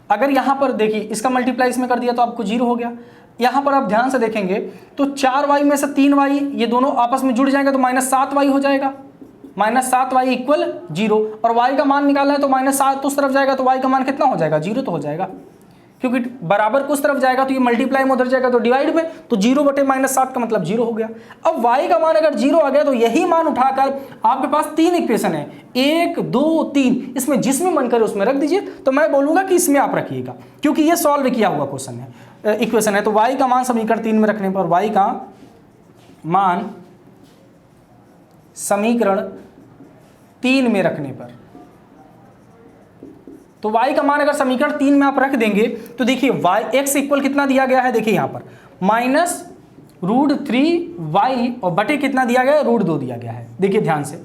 अगर यहां पर देखिए इसका मल्टीप्लाई इसमें कर दिया तो आपको 0 हो गया। यहां पर आप ध्यान से देखेंगे तो 4y में से 3y ये दोनों आपस में जुड़ जाएंगे तो -7y हो जाएगा। -7y इक्वल 0, और y का मान निकालना है तो -7 उस तरफ जाएगा तो y का मान कितना हो जाएगा? 0 तो हो जाएगा, क्योंकि बराबर को उस तरफ जाएगा तो ये मल्टीप्लाई में उधर जाएगा तो डिवाइड में, तो 0/-7 का मतलब 0 हो गया। अब y का मान अगर 0 आ गया तो यही मान उठाकर आपके पास 3 इक्वेशन है, 1 2 3, इसमें जिसमें मन करे उसमें रख दीजिए। तो मैं बोलूंगा कि इसमें आप रखिएगा, क्योंकि ये सॉल्व किया हुआ क्वेश्चन है, इक्वेशन है। तो y का मान समीकरण 3 में रखने पर, y का मान समीकरण 3 में रखने पर, तो y का मान अगर समीकरण 3 में आप रख देंगे तो देखिए x इक्वल कितना दिया गया है? देखिए यहां पर -√3y और बटे कितना दिया गया है? √2 दिया गया है। देखिए ध्यान से,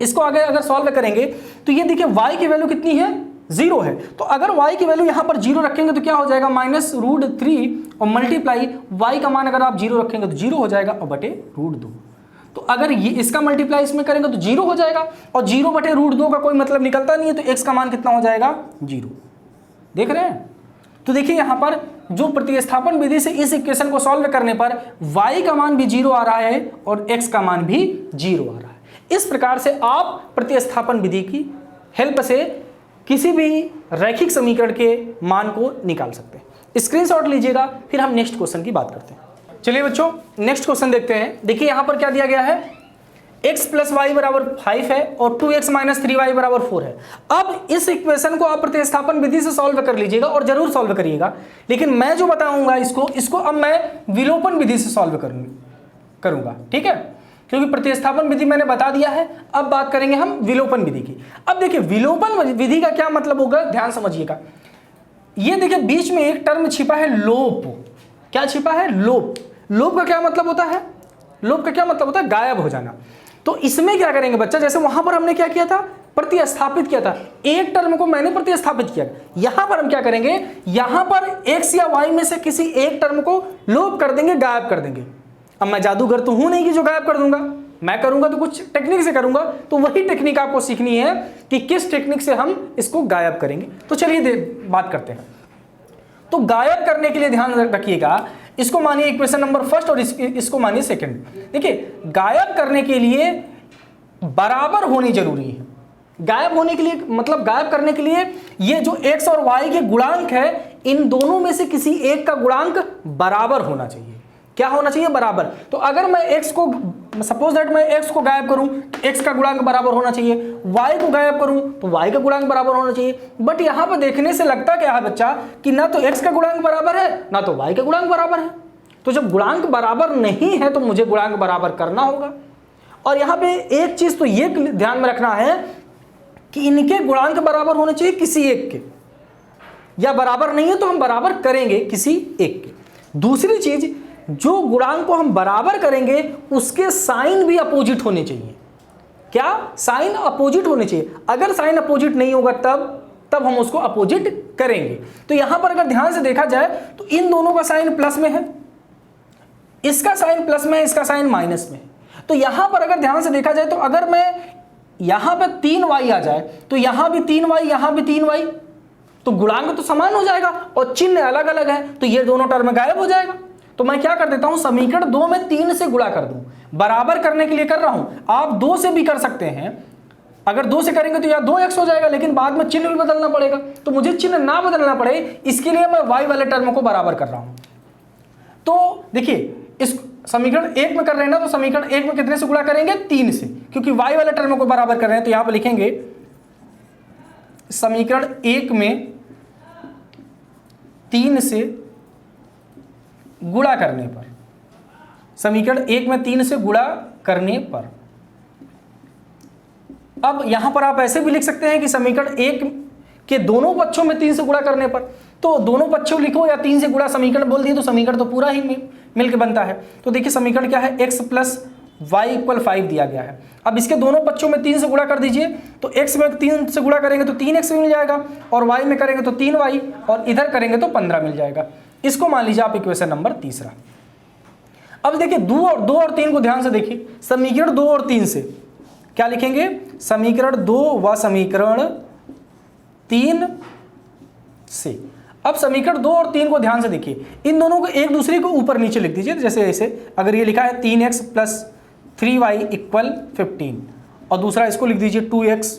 इसको आगे अगर सॉल्व करेंगे तो ये देखिए y की वैल्यू कितनी है? 0 है। तो अगर y की वैल्यू यहां पर 0 रखेंगे तो क्या हो जाएगा? -√3 और मल्टीप्लाई y का मान अगर आप 0 रखेंगे तो 0 हो जाएगा, और बटे √2। तो अगर ये इसका मल्टीप्लाई इसमें करेंगे तो 0 हो जाएगा, और 0/√2 का कोई मतलब निकलता नहीं है, तो x का मान कितना हो जाएगा? 0। देख रहे हैं? तो देखिए यहां पर जो प्रतिस्थापन विधि से इस इक्वेशन को सॉल्व करने पर y का मान भी 0 आ रहा है और x का मान भी 0 आ रहा है। इस प्रकार से आप प्रतिस्थापन विधि की हेल्प से किसी भी रैखिक समीकरण के मान को निकाल सकते हैं। स्क्रीनशॉट लीजिएगा, फिर हम नेक्स्ट क्वेश्चन की बात करते हैं। चलिए बच्चों, नेक्स्ट क्वेश्चन देखते हैं। देखिए यहां पर क्या दिया गया है? x + y = 5 है और 2x - 3y = 4 है। अब इस इक्वेशन को आप प्रतिस्थापन विधि से सॉल्व कर लीजिएगा, और जरूर सॉल्व करिएगा, लेकिन मैं जो बताऊंगा इसको अब मैं विलोपन विधि से सॉल्व करूंगा, ठीक है? क्योंकि प्रतिस्थापन विधि मैंने बता दिया है, अब बात करेंगे हम विलोपन विधि की। अब देखिए विलोपन विधि का क्या मतलब होगा, ध्यान समझिएगा। ये देखिए बीच में एक टर्म छिपा है, लोप। क्या छिपा है? लोप। लोप का क्या मतलब होता है? लोप का क्या मतलब होता है? गायब हो जाना। तो इसमें क्या करेंगे बच्चा, जैसे वहां पर हमने क्या किया था? प्रतिस्थापित किया था, एक टर्म को मैंने प्रतिस्थापित किया। यहां पर हम क्या करेंगे? यहां पर x या y में से किसी एक टर्म को लोप कर देंगे, गायब कर देंगे। अब मैं जादूगर तो हूं नहीं कि जो गायब कर दूंगा, मैं करूंगा तो कुछ टेक्निक से करूंगा। तो वही टेक्निक आपको सीखनी है कि किस टेक्निक से हम इसको गायब करेंगे। तो चलिए बात करते हैं। तो गायब करने के लिए ध्यान रखिएगा, इसको मानिए इक्वेशन नंबर फर्स्ट और इसको मानिए सेकंड। देखिए गायब करने के लिए बराबर होनी जरूरी है। गायब होने के लिए मतलब गायब करने के लिए ये जो x और y के गुणांक है, इन दोनों में से किसी एक का गुणांक बराबर होना चाहिए। क्या होना चाहिए, बराबर। तो अगर मैं x को, सपोज दैट मैं x को गायब करूं, x का गुणांक बराबर होना चाहिए, y को गायब करूं तो y का गुणांक बराबर होना चाहिए। बट यहां पर देखने से लगता क्या है बच्चा कि ना तो x का गुणांक बराबर है ना तो y का गुणांक बराबर है। तो जब गुणांक बराबर नहीं है तो मुझे गुणांक बराबर करना होगा। और यहां पे एक चीज तो ये ध्यान में रखना है कि इनके गुणांक बराबर होने चाहिए किसी एक के, या बराबर नहीं है तो हम बराबर करेंगे किसी एक के। दूसरी चीज, जो गुणांक को हम बराबर करेंगे उसके साइन भी अपोजिट होने चाहिए। क्या, साइन अपोजिट होने चाहिए। अगर साइन अपोजिट नहीं होगा तब हम उसको अपोजिट करेंगे। तो यहां पर अगर ध्यान से देखा जाए तो इन दोनों का साइन प्लस में है, इसका साइन प्लस में है, इसका साइन माइनस में है। तो यहां पर अगर ध्यान से देखा जाए तो अगर मैं यहां पर 3y आ जाए तो यहां भी 3y, यहां भी 3y, तो गुणांक तो समान हो जाएगा और चिन्ह अलग अलग है, तो ये दोनों टर्म गायब हो जाएगा। तो मैं क्या कर देता हूं, समीकरण 2 में 3 से गुणा कर दूं, बराबर करने के लिए कर रहा हूं। आप 2 से भी कर सकते हैं, अगर 2 से करेंगे तो यहाँ 2x हो जाएगा, लेकिन बाद में चिन्ह भी बदलना पड़ेगा। तो मुझे चिन्ह ना बदलना पड़े इसके लिए मैं y वाले टर्म को बराबर कर रहा हूं। तो देखिए, इस समीकरण 1 में कर रहे हैं ना, तो समीकरण 1 में कितने से गुणा करेंगे, 3 से, क्योंकि y वाले टर्म को बराबर कर रहे हैं। तो यहां पर लिखेंगे समीकरण 1 में 3 से गुणा करने पर, समीकरण 1 में 3 से गुणा करने पर। अब यहां पर आप ऐसे भी लिख सकते हैं कि समीकरण 1 के दोनों पक्षों में 3 से गुणा करने पर, तो दोनों पक्षों लिखो या 3 से गुणा समीकरण बोल दिए तो समीकरण तो पूरा ही मिलकर बनता है। तो देखिए समीकरण क्या है, x प्लस y इक्वल 5 दिया गया है। अब इसके दोनों पक्षों में 3 से गुणा कर दीजिए, तो x में 3 से गुणा करेंगे तो 3x मिल जाएगा, और y में करेंगे तो 3y, और इधर करेंगे तो 15 मिल जाएगा। इसको मान लीजिए आप इक्वेशन नंबर तीसरा। अब देखिए 2 और 3 को ध्यान से देखिए, समीकरण 2 और 3 से क्या लिखेंगे, समीकरण 2 व समीकरण 3 से। अब समीकरण 2 और 3 को ध्यान से देखिए, इन दोनों को एक दूसरे को ऊपर नीचे लिख दीजिए। जैसे ऐसे, अगर ये लिखा है 3x प्लस 3y इक्वल 15, और दूसरा इसको लिख दीजिए 2x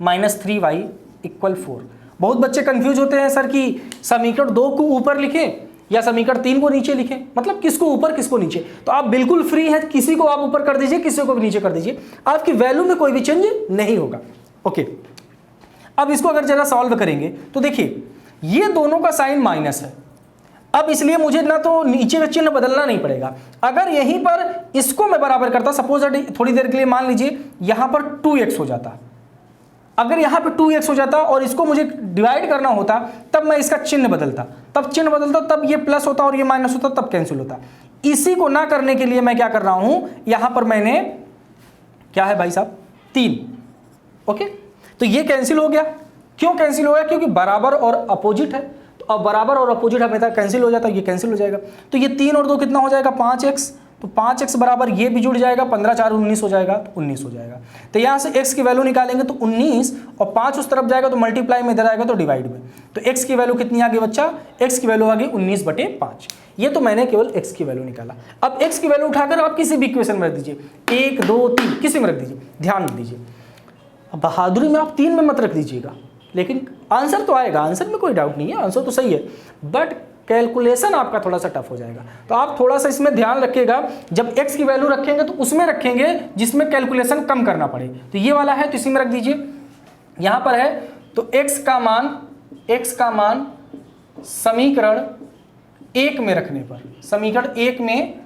माइनस 3y इक्वल 4। बहुत बच्चे कंफ्यूज होते हैं सर कि समीकरण 2 को ऊपर लिखें या समीकरण 3 को नीचे लिखें, मतलब किसको ऊपर किसको नीचे। तो आप बिल्कुल फ्री हैं, किसी को आप ऊपर कर दीजिए, किसी को भी नीचे कर दीजिए, आपकी वैल्यू में कोई भी चेंज नहीं होगा। ओके, अब इसको अगर जरा सॉल्व करेंगे तो देखिए ये दोनों का साइन माइनस है। अब इसलिए मुझे ना तो नीचे का चिन्ह बदलना नहीं पड़ेगा। अगर यहीं पर इसको मैं बराबर करता, सपोज थोड़ी देर के लिए मान लीजिए यहां पर 2x हो जाता, अगर यहां पे 2x हो जाता और इसको मुझे डिवाइड करना होता, तब मैं इसका चिन्ह बदलता, तब ये प्लस होता और ये माइनस होता, तब कैंसिल होता। इसी को ना करने के लिए मैं क्या कर रहा हूं, यहां पर मैंने क्या है भाई साहब 3। ओके, तो ये कैंसिल हो गया। क्यों कैंसिल हो गया, क्योंकि बराबर और अपोजिट है। तो अब बराबर और अपोजिट हमेशा कैंसिल हो जाता है, ये कैंसिल हो जाएगा। तो ये 3 और 2 कितना हो जाएगा, 5x। तो 5x बराबर ये भी जुड़ जाएगा, 15 4 19 हो जाएगा, तो 19 हो जाएगा। तो यहाँ से x की वैल्यू निकालेंगे तो 19, और 5 उस तरफ जाएगा तो मल्टीप्लाई में, इधर आएगा तो डिवाइड में। तो x की वैल्यू कितनी आ गई बच्चा, x की वैल्यू आ गई 19/5। ये तो मैंने केवल x की वैल्यू निकाला। अब x की वैल्यू उठाकर आप किसी भी इक्वेशन में रख दीजिए, 1 2 3 किसी में रख दीजिए, ध्यान दीजिए। अब बहादुरी में आप 3 में मत रख दीजिएगा, लेकिन आंसर तो आएगा, आंसर में कोई डाउट नहीं है, आंसर तो सही है, बट कैलकुलेशन आपका थोड़ा सा टफ हो जाएगा। तो आप थोड़ा सा इसमें ध्यान रखिएगा, जब x की वैल्यू रखेंगे तो उसमें रखेंगे जिसमें कैलकुलेशन कम करना पड़े। तो ये वाला है तो इसी में रख दीजिए। यहाँ पर है तो x का मान समीकरण 1 में रखने पर, समीकरण 1 में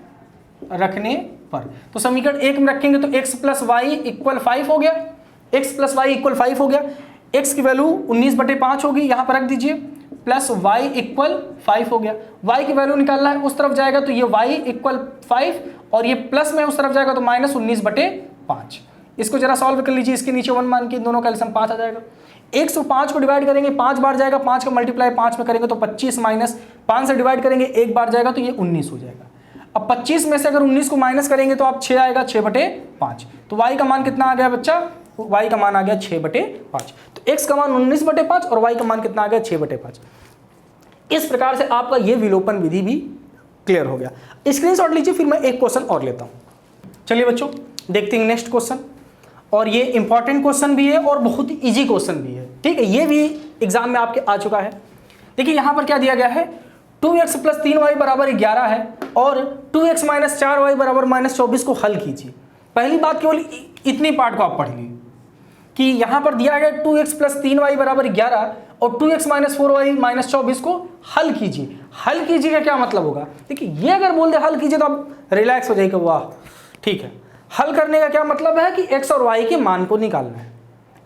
रखने पर, तो समीकरण 1 में रखेंगे तो x प्लस वाई इक्वल 5 हो गया, x प्लस वाई इक्वल 5 हो गया। x की वैल्यू 19/5 होगी, यहाँ पर रख दीजिए, प्लस y इक्वल 5 हो गया। y की वैल्यू निकालना है, उस तरफ जाएगा तो ये y इक्वल 5, और ये प्लस में उस तरफ जाएगा तो माइनस 19/5। इसको जरा सॉल्व कर लीजिए, इसके नीचे 1 मान के, दोनों का एलसीएम 5 आ जाएगा। 105 को डिवाइड करेंगे 5 बार जाएगा, 5 का मल्टीप्लाई 5 में करेंगे तो 25, माइनस 5 से डिवाइड करेंगे 1 बार जाएगा तो ये 19 हो जाएगा। अब 25 में से अगर 19 को माइनस करेंगे तो आप 6 आएगा, 6/5। तो y का मान कितना आ गया बच्चा, y का मान आ गया 6/5। तो x का मान 19/5 और y का मान कितना आ गया 6/5। इस प्रकार से आपका ये विलोपन विधि भी क्लियर हो गया। स्क्रीनशॉट लीजिए, फिर मैं एक क्वेश्चन और लेता हूं। चलिए बच्चों देखते हैं नेक्स्ट क्वेश्चन, और ये इंपॉर्टेंट क्वेश्चन भी है और बहुत ही इजी क्वेश्चन भी है। ठीक है, ये भी एग्जाम में आपके आ चुका है। देखिए यहां पर क्या दिया गया है, 2x प्लस 3y बराबर 11 है और 2x माइनस 4y बराबर माइनस 24 को हल कीजिए। पहली बात केवल इतनी पार्ट को आप पढ़ लीजिए कि यहां पर दिया गया 2x प्लस 3y बराबर 11 और 2x माइनस 4y माइनस 24 को हल कीजिए। हल कीजिए का क्या मतलब होगा? देखिए ये अगर बोल दे हल कीजिए तो आप रिलैक्स हो जाइएगा, वाह ठीक है। हल करने का क्या मतलब है कि x और y के मान को निकालना है।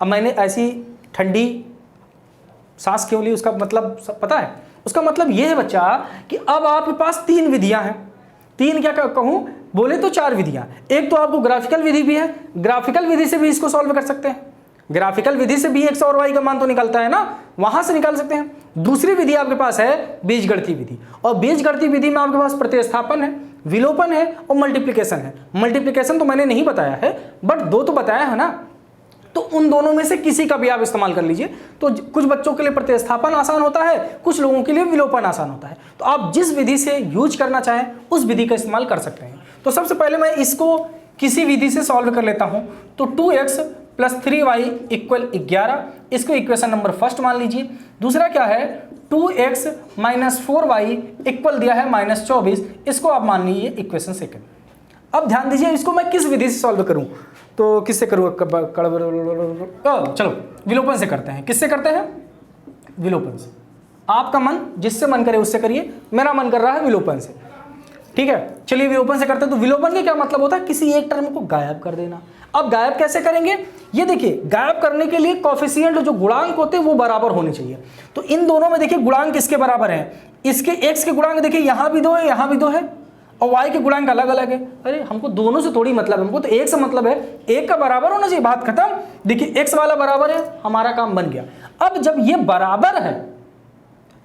अब मैंने ऐसी ठंडी सांस क्यों ली, उसका मतलब पता है? उसका मतलब यह है बच्चा कि अब आपके पास 3 विधियां हैं। 3 क्या कहूं, बोले तो 4 विधियां। एक तो आपको ग्राफिकल विधि भी है, ग्राफिकल विधि से भी इसको सॉल्व कर सकते हैं। ग्राफिकल विधि से भी x और y का मान तो निकलता है ना, वहां से निकाल सकते हैं। दूसरी विधि आपके पास है बीजगणितीय विधि, और बीजगणितीय विधि में आपके पास प्रतिस्थापन है, विलोपन है और मल्टीप्लिकेशन है। मल्टीप्लिकेशन तो मैंने नहीं बताया है, बट 2 तो बताया है ना, तो उन दोनों में से किसी का भी आप इस्तेमाल कर लीजिए। तो कुछ बच्चों के लिए प्रतिस्थापन आसान होता है, कुछ लोगों के लिए विलोपन आसान होता है। तो आप जिस विधि से यूज करना चाहें उस विधि का इस्तेमाल कर सकते हैं। तो सबसे पहले मैं इसको किसी विधि से सॉल्व कर लेता हूं। तो 2x प्लस 3y इक्वल 11, इसको इक्वेशन नंबर फर्स्ट मान लीजिए। दूसरा क्या है, 2x माइनस 4y इक्वल दिया है माइनस 24, इसको आप मान लीजिए इक्वेशन सेकंड। अब ध्यान दीजिए इसको मैं किस विधि से सॉल्व करूं, तो किससे करूँ, चलो विलोपन से करते हैं। किससे करते हैं? विलोपन से। आपका मन जिससे मन करे उससे करिए, मेरा मन कर रहा है विलोपन से, ठीक है। चलिए विलोपन से करते हैं। तो विलोपन का क्या मतलब होता है? किसी एक टर्म को गायब कर देना। अब गायब कैसे करेंगे? ये देखिए, गायब करने के लिए कोफिशिएंट जो गुणांक होते हैं वो बराबर होने चाहिए। तो इन दोनों में देखिए गुणांक किसके बराबर हैं? इसके x के गुणांक देखिए यहां भी 2 है, यहां भी 2 है, और y के गुणांक अलग अलग है। अरे हमको दोनों से थोड़ी मतलब है, हमको तो एक से मतलब है, एक का बराबर होना चाहिए, बात खत्म। देखिए x वाला बराबर है, हमारा काम बन गया। अब जब ये बराबर है,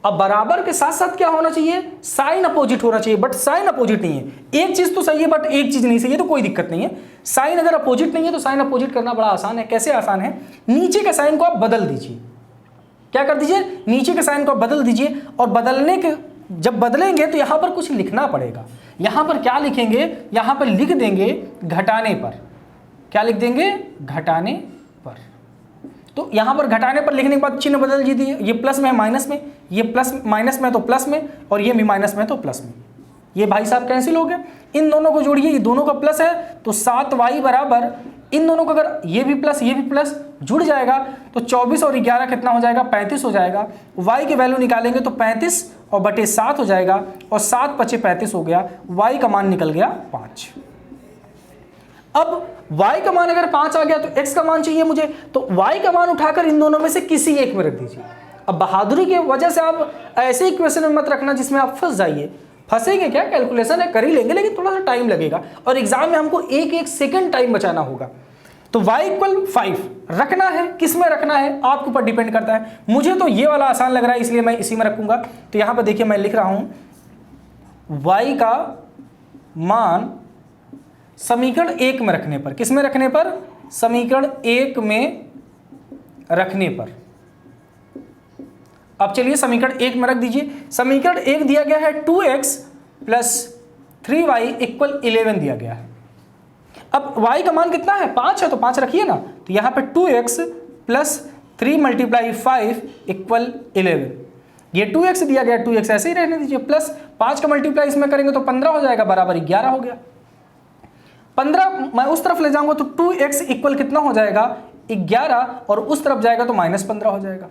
अब बराबर के साथ साथ क्या होना चाहिए? साइन अपोजिट होना चाहिए, बट साइन अपोजिट नहीं है। एक चीज तो सही है बट एक चीज नहीं सही है, तो कोई दिक्कत नहीं है। साइन अगर अपोजिट नहीं है तो साइन अपोजिट करना बड़ा आसान है। कैसे आसान है? नीचे के साइन को आप बदल दीजिए। क्या कर दीजिए? नीचे के साइन को आप बदल दीजिए, और बदलने के जब बदलेंगे तो यहां पर कुछ लिखना पड़ेगा। यहां पर क्या लिखेंगे? यहां पर लिख देंगे घटाने पर। क्या लिख देंगे? घटाने पर। तो यहां पर घटाने पर लिखने के बाद चिन्ह बदल दीजिए। ये प्लस में है माइनस में, ये प्लस माइनस में तो प्लस में, और ये भी माइनस में तो प्लस में। ये भाई साहब कैंसिल हो गए। इन दोनों को जोड़िए, ये दोनों का प्लस है तो 7y बराबर, इन दोनों को अगर ये भी प्लस जुड़ जाएगा तो 24 और 11 कितना हो जाएगा? 35 हो जाएगा। y की वैल्यू निकालेंगे तो 35 और बटे 7 हो जाएगा, और 7 पचे 35 हो गया। y का मान निकल गया 5। अब y का मान अगर 5 आ गया तो x का मान चाहिए मुझे, तो y का मान उठाकर इन दोनों में से किसी एक में रख दीजिए। अब बहादुरी की वजह से आप ऐसे इक्वेशन में मत रखना जिसमें आप फंस जाइए। फंसेंगे क्या? कैलकुलेशन है, कर ही लेंगे, लेकिन थोड़ा सा टाइम लगेगा, और एग्जाम में हमको एक सेकंड टाइम बचाना होगा। तो y इक्वल 5 रखना है, किस में रखना है आपके ऊपर डिपेंड करता है। मुझे तो ये वाला आसान लग रहा है इसलिए मैं इसी में रखूंगा। तो यहां पर देखिए मैं लिख रहा हूं y का मान समीकरण 1 में रखने पर। किस में रखने पर? समीकरण 1 में रखने पर। अब चलिए समीकरण 1 में रख दीजिए। समीकरण 1 दिया गया है 2x प्लस 3y इक्वल 11 दिया गया है। अब y का मान कितना है? 5 है, तो 5 रखिए ना। तो यहां पे 2x प्लस 3 मल्टीप्लाई 5 इक्वल 11। ये 2x दिया गया, 2x ऐसे ही रहने दीजिए, प्लस 5 का मल्टीप्लाई इसमें करेंगे तो 15 हो जाएगा, बराबर 11 हो गया। 15 मैं उस तरफ ले जाऊंगा तो 2x इक्वल कितना हो जाएगा? 11, और उस तरफ जाएगा तो -15 हो जाएगा,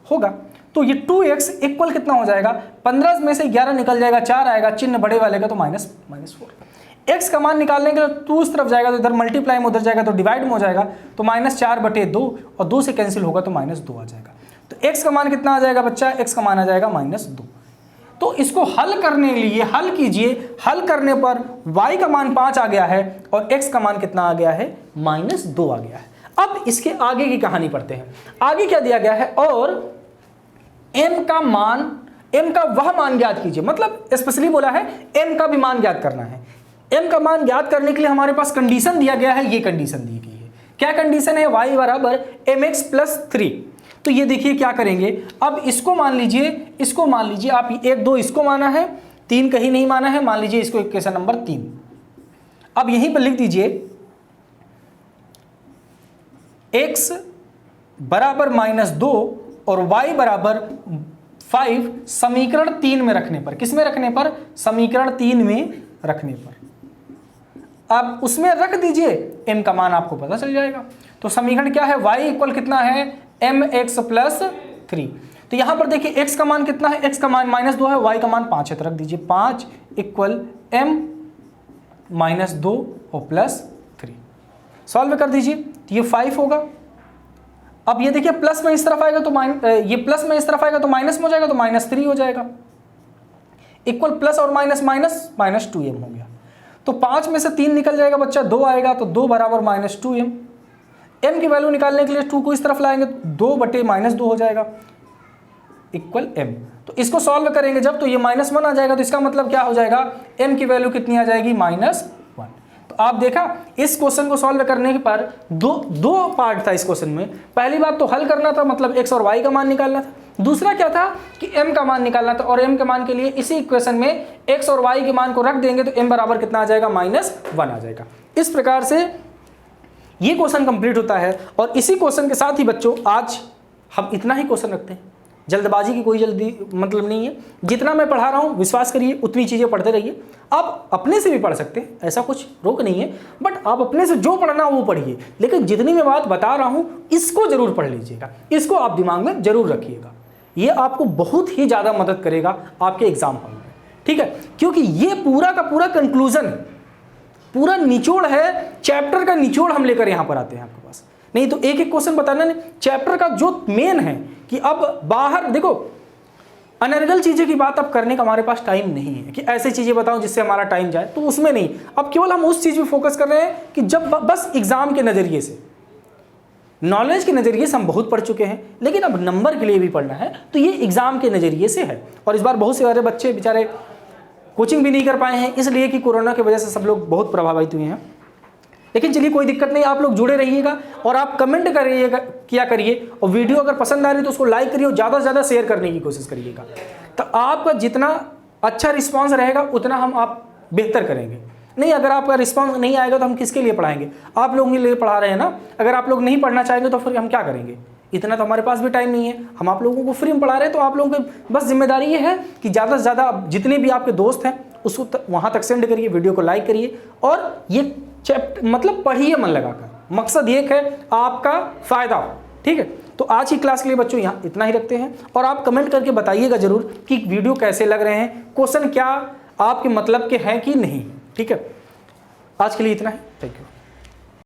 होगा। तो ये 2x इक्वल कितना हो जाएगा? 15 में से 11 निकल जाएगा, 4 आएगा, चिन्ह बड़े वाले का तो -4। x का मान निकालने के लिए 2 उस तरफ जाएगा तो इधर मल्टीप्लाई में, उधर जाएगा तो डिवाइड में हो जाएगा, तो -4/2, और 2 से कैंसिल होगा तो -2 आ जाएगा। तो x का मान कितना आ जाएगा बच्चा? x का मान आ जाएगा -2। तो इसको हल करने के लिए हल कीजिए। हल करने पर y का मान 5 आ गया है और x का मान कितना आ गया है? -2 आ गया है। अब इसके आगे की कहानी पढ़ते हैं। आगे क्या दिया गया है? और m का मान, m का वह मान ज्ञात कीजिए, मतलब स्पेशली बोला है m का भी मान ज्ञात करना है। m का मान ज्ञात करने के लिए हमारे पास कंडीशन दिया गया है, ये कंडीशन दी गई है। क्या कंडीशन है? y बराबर mx प्लस 3। तो ये देखिए क्या करेंगे, अब इसको मान लीजिए, इसको मान लीजिए आप 1 2 इसको माना है, 3 कहीं नहीं माना है, मान लीजिए इसको इक्वेशन नंबर 3। अब यहीं पर लिख दीजिए x बराबर -2 और y बराबर 5 समीकरण 3 में रखने पर, किस में रखने पर? समीकरण 3 में रखने पर आप उसमें रख दीजिए, m का मान आपको पता चल जाएगा। तो समीकरण क्या है? y इक्वल कितना है? mx plus 3। तो यहां पर देखिए x का मान कितना है? x का मान -2 है, y का मान 5 है, तो रख दीजिए 5 इक्वल m -2 और प्लस 3। सॉल्व कर दीजिए तो ये 5 होगा। अब ये देखिए प्लस में इस तरफ आएगा तो ये प्लस में इस तरफ आएगा तो माइनस में हो जाएगा, तो -3 हो जाएगा। इक्वल प्लस और माइनस माइनस -2m हो गया। तो 5 में से 3 निकल जाएगा बच्चा, 2 आएगा, तो 2 बराबर -2m। m की वैल्यू निकालने के लिए 2 को इस तरफ लाएंगे, 2 बटे -2 हो जाएगा इक्वल m। तो इसको सॉल्व करेंगे जब, तो ये -1 आ जाएगा। तो इसका मतलब क्या हो जाएगा? m की वैल्यू कितनी आ जाएगी? -1। तो आप देखा इस क्वेश्चन को सॉल्व करने पर दो पार्ट था इस क्वेश्चन में। पहली बात तो हल करना था, मतलब x और y का मान निकालना था। दूसरा क्या था कि m का मान निकालना था, और m के मान के लिए इसी इक्वेशन में x और y के मान को रख देंगे तो m बराबर कितना आ जाएगा? -1 आ जाएगा। इस प्रकार से ये क्वेश्चन कंप्लीट होता है। और इसी क्वेश्चन के साथ ही बच्चों आज हम इतना ही क्वेश्चन रखते हैं। जल्दबाजी की कोई जल्दी मतलब नहीं है। जितना मैं पढ़ा रहा हूँ विश्वास करिए उतनी चीज़ें पढ़ते रहिए। आप अपने से भी पढ़ सकते हैं, ऐसा कुछ रोक नहीं है, बट आप अपने से जो पढ़ना वो पढ़िए। लेकिन जितनी मैं बात बता रहा हूँ इसको जरूर पढ़ लीजिएगा, इसको आप दिमाग में जरूर रखिएगा। ये आपको बहुत ही ज़्यादा मदद करेगा आपके एग्जाम हॉल में, ठीक है? क्योंकि ये पूरा का पूरा कंक्लूजन है, पूरा निचोड़ है, चैप्टर का निचोड़ हम लेकर यहाँ पर आते हैं आपके पास। नहीं तो एक एक क्वेश्चन बताना नहीं, चैप्टर का जो मेन है कि अब बाहर देखो अनर्गल चीज़ें की बात अब करने का हमारे पास टाइम नहीं है कि ऐसी चीज़ें बताऊं जिससे हमारा टाइम जाए, तो उसमें नहीं। अब केवल हम उस चीज़ पे फोकस कर रहे हैं कि जब बस एग्जाम के नज़रिए से, नॉलेज के नज़रिए से हम बहुत पढ़ चुके हैं, लेकिन अब नंबर के लिए भी पढ़ना है, तो ये एग्जाम के नज़रिए से है। और इस बार बहुत से सारे बच्चे बेचारे कोचिंग भी नहीं कर पाए हैं, इसलिए कि कोरोना की वजह से सब लोग बहुत प्रभावित हुए हैं। लेकिन चलिए कोई दिक्कत नहीं, आप लोग जुड़े रहिएगा और आप कमेंट करिएगा, किया करिए। और वीडियो अगर पसंद आ रही तो उसको लाइक करिए और ज़्यादा से ज़्यादा शेयर करने की कोशिश करिएगा। तो आपका जितना अच्छा रिस्पांस रहेगा उतना हम आप बेहतर करेंगे। नहीं, अगर आपका रिस्पांस नहीं आएगा तो हम किसके लिए पढ़ाएंगे? आप लोगों के लिए पढ़ा रहे हैं ना। अगर आप लोग नहीं पढ़ना चाहेंगे तो फिर हम क्या करेंगे? इतना तो हमारे पास भी टाइम नहीं है। हम आप लोगों को फ्री में पढ़ा रहे हैं, तो आप लोगों की बस जिम्मेदारी ये है कि ज़्यादा से ज़्यादा जितने भी आपके दोस्त हैं उसको वहाँ तक सेंड करिए, वीडियो को लाइक करिए और ये चैप्टर मतलब पढ़िए मन लगाकर। मकसद एक है आपका फ़ायदा हो, ठीक है? तो आज की क्लास के लिए बच्चों यहाँ इतना ही रखते हैं। और आप कमेंट करके बताइएगा ज़रूर कि वीडियो कैसे लग रहे हैं, क्वेश्चन क्या आपके मतलब के हैं कि नहीं, ठीक है? आज के लिए इतना ही, थैंक यू।